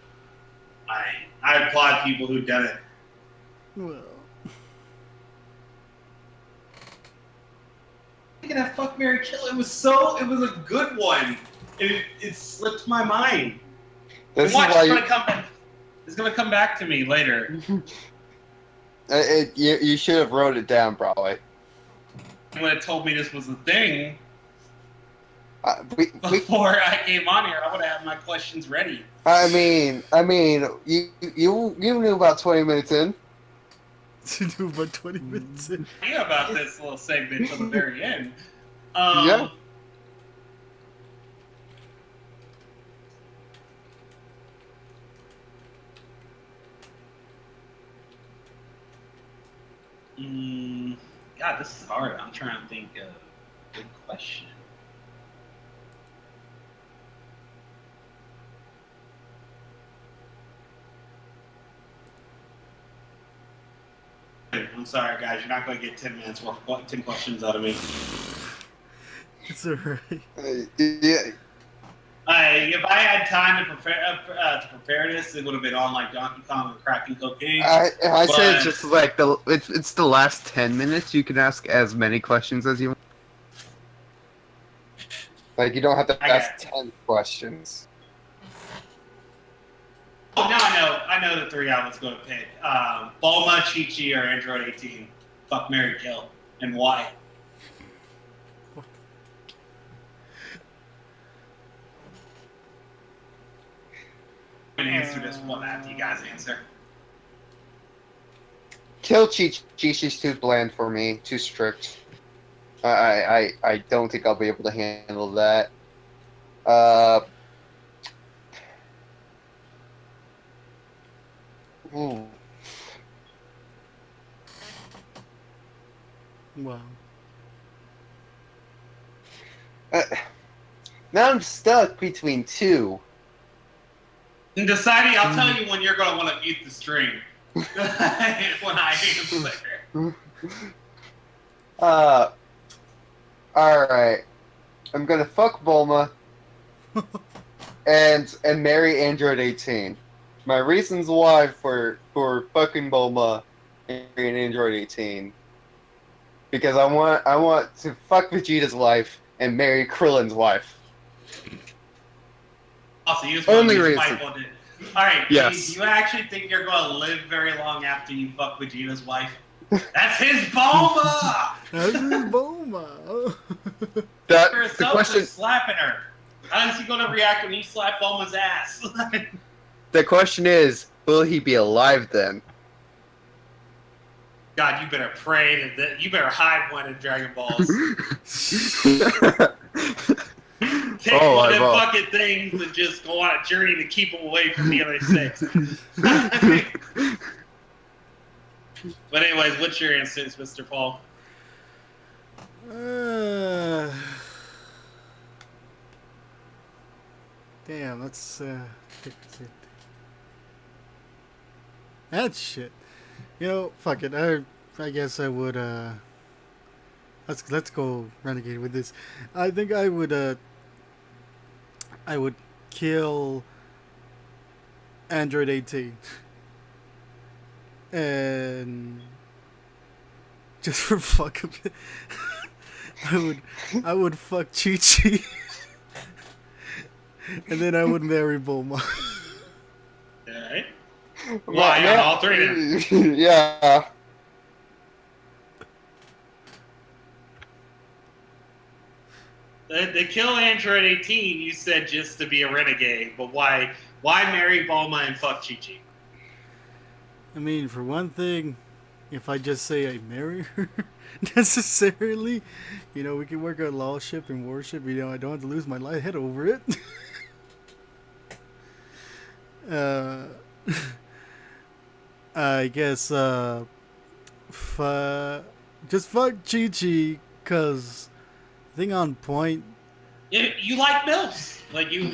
I applaud people who've done it.
Well,
Look at that fuck, marry, kill. It was a good one. It slipped my mind.
This
Watch,
is why
it's gonna come back to me later.
you should have wrote it down, probably.
When it told me this was a thing
We,
before I came on here, I would have had my questions ready.
I mean, you knew about 20 minutes in.
to do about 20 minutes in.
I knew about this little segment till the very end.
Yeah.
God, this is hard. I'm trying to think of a good question. I'm sorry, guys. You're not going to get 10 minutes worth of 10 questions out of me.
It's alright.
Yeah.
If I had time to prepare this, it would have been on like Donkey Kong and cracking cocaine.
I
But-
said it's just like it's the last 10 minutes. You can ask as many questions as you want. Like, you don't have to
I
ask
got
10 questions.
Oh, now I know the three I was going to pick. Bulma, Chi-Chi, or Android 18. Fuck, marry, kill. And why? I'm gonna answer this one after you guys answer.
Kill Chi-Chi. She's too bland for me. Too strict. I don't think I'll be able to handle that. Ooh.
Wow.
Now I'm stuck between two.
In deciding, I'll tell you when you're gonna want to mute the stream. When I answer.
Alright. I'm gonna fuck Bulma and marry Android 18. My reasons why for fucking Bulma and marrying Android 18. Because I want to fuck Vegeta's wife and marry Krillin's wife.
Also, you just
Only
want to
reason.
Alright,
Yes.
do you actually think you're gonna live very long after you fuck Vegeta's wife? That's his Bulma!
That's his Bulma.
That
For
the question.
slapping her. How is he gonna react when you slap Bulma's ass?
The question is, will he be alive then?
God, you better pray that you better hide one of Dragon Balls. Take
Oh,
one
I
of them
will.
fucking things and just go on a journey to keep him away from the other six. But anyways, what's your answers, Mr. Paul?
Damn, that's that shit. You know, fuck it. I guess I would. Let's go renegade with this. I think I would kill Android 18 and just for fuck of it, I would fuck Chi Chi and then I would marry Bulma.
Alright. Why on all three then?
Yeah.
They kill Android 18, you said just to be a renegade, but why marry Bulma and fuck Chi-Chi?
I mean, for one thing, if I just say I marry her, necessarily, you know, we can work on lawship and warship. You know, I don't have to lose my head over it. I guess, just fuck Chi-Chi, cause thing on point.
You like MILFs. Like, you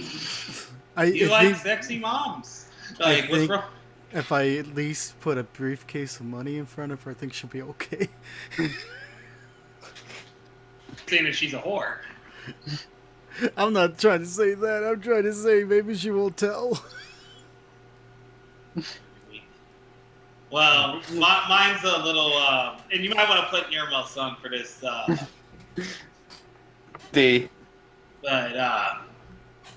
like sexy moms. Like, what's wrong?
If I at least put a briefcase of money in front of her, I think she'll be okay.
Saying that she's a whore.
I'm not trying to say that. I'm trying to say maybe she won't tell.
Well, mine's a little, and you might want to put earmuffs on for this,
D.
But,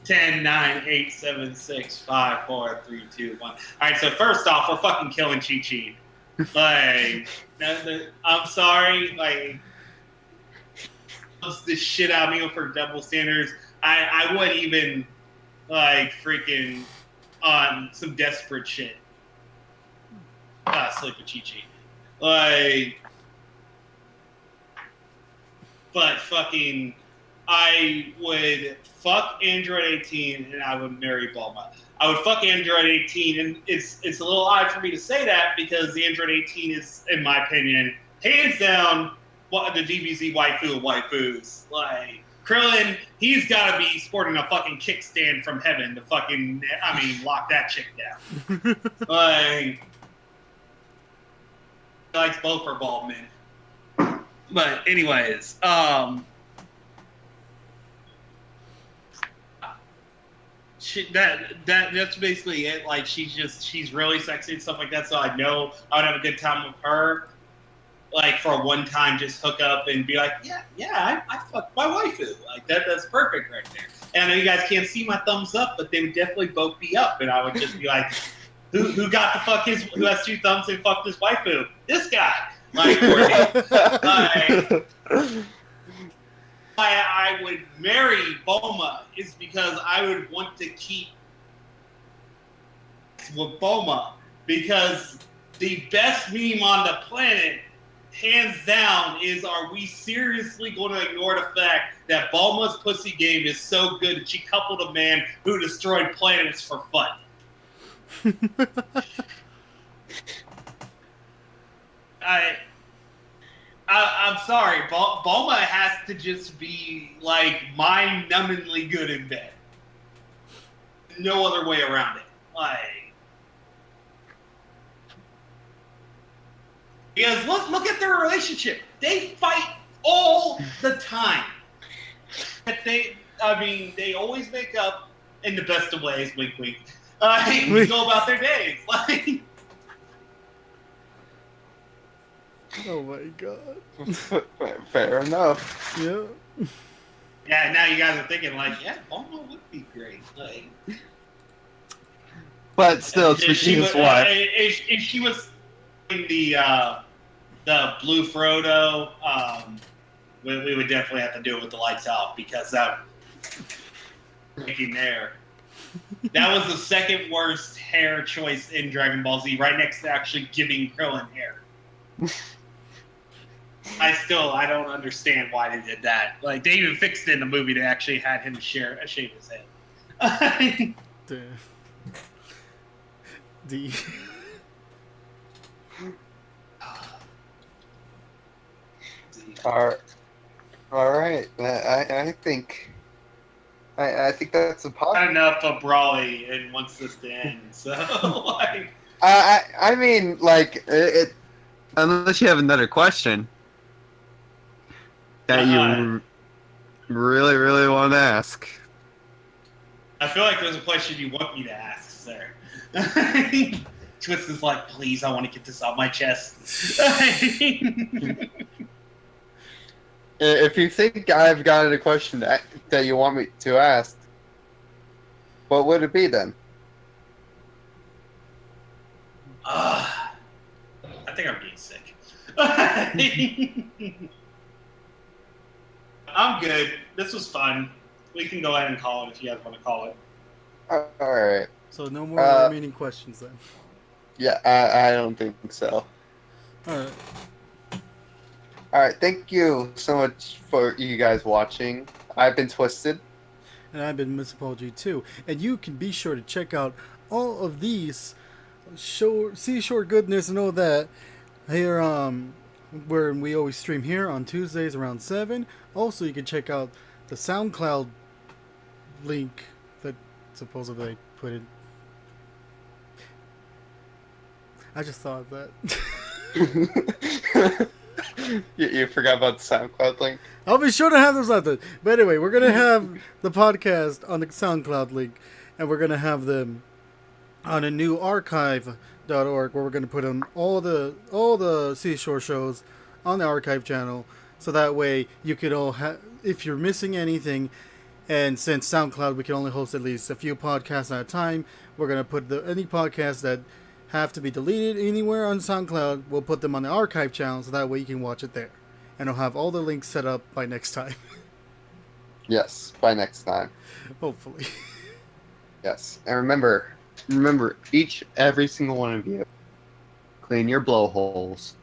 10, 9, 8, 7, 6, 5, 4, 3, 2, 1. Alright, so first off, we're fucking killing Chi-Chi. Like, I'm sorry, like, this shit out of me for double standards. I wouldn't even, like, freaking on some desperate shit. Sleep with Chi-Chi. Like, but fucking, I would fuck Android 18 and I would marry Bulma. I would fuck Android 18, and it's a little odd for me to say that because the Android 18 is, in my opinion, hands down the DBZ waifu of waifus. Like, Krillin, he's got to be sporting a fucking kickstand from heaven to fucking, lock that chick down. Like, he likes both her bald men. But anyways, that's basically it. Like, she's really sexy and stuff like that. So I know I would have a good time with her. Like, for a one time, just hook up and be like, yeah, I fucked my waifu. Like, that's perfect right there. And I know you guys can't see my thumbs up, but they would definitely both be up, and I would just be like, who got to fuck who has two thumbs and fucked his waifu? This guy. Like, why I would marry Bulma is because I would want to keep with Boma because the best meme on the planet, hands down, is are we seriously going to ignore the fact that Bulma's pussy game is so good that she coupled a man who destroyed planets for fun? I'm sorry, Bulma has to just be like mind-numbingly good in bed. No other way around it. Because look at their relationship. They fight all the time. They always make up in the best of ways. Wink, wink. Go about their days.
Oh my god.
Fair enough.
Yeah.
Yeah. Now you guys are thinking yeah, Bulma would be great.
But still, it's his wife.
If she was in the blue Frodo, we would definitely have to do it with the lights out because that there. That was the second worst hair choice in Dragon Ball Z, right next to actually giving Krillin hair. I don't understand why they did that. They even fixed it in the movie. They actually had him shave his head.
Damn. D.
All right. I think that's a
Not
positive.
enough of Brawley and wants this to end. So
I mean, unless you have another question that you really, really want to ask.
I feel like there's a question you want me to ask, sir. Twist is like, please, I want to get this off my chest.
If you think I've got a question that you want me to ask, what would it be then?
I think I'm getting sick. I'm good. This was fun. We can go ahead and call it if you guys want to call it.
All right.
So no more remaining questions then.
Yeah, I don't think so.
Alright.
Alright, thank you so much for you guys watching. I've been Twisted.
And I've been Miss Apology too. And you can be sure to check out all of these SeaShore goodness and all that here where we always stream here on Tuesdays around 7. Also, you can check out the SoundCloud link that supposedly I put in. I just thought of that.
You forgot about the SoundCloud link?
I'll be sure to have those out there. But anyway, we're going to have the podcast on the SoundCloud link, and we're going to have them on a new archive.org where we're going to put on all the SeaShore shows on the archive channel. So that way you could all have, if you're missing anything, and since SoundCloud we can only host at least a few podcasts at a time, we're going to put any podcasts that have to be deleted anywhere on SoundCloud, we'll put them on the archive channel so that way you can watch it there. And I'll have all the links set up by next time.
Yes, by next time.
Hopefully.
Yes. And remember, every single one of you, clean your blowholes.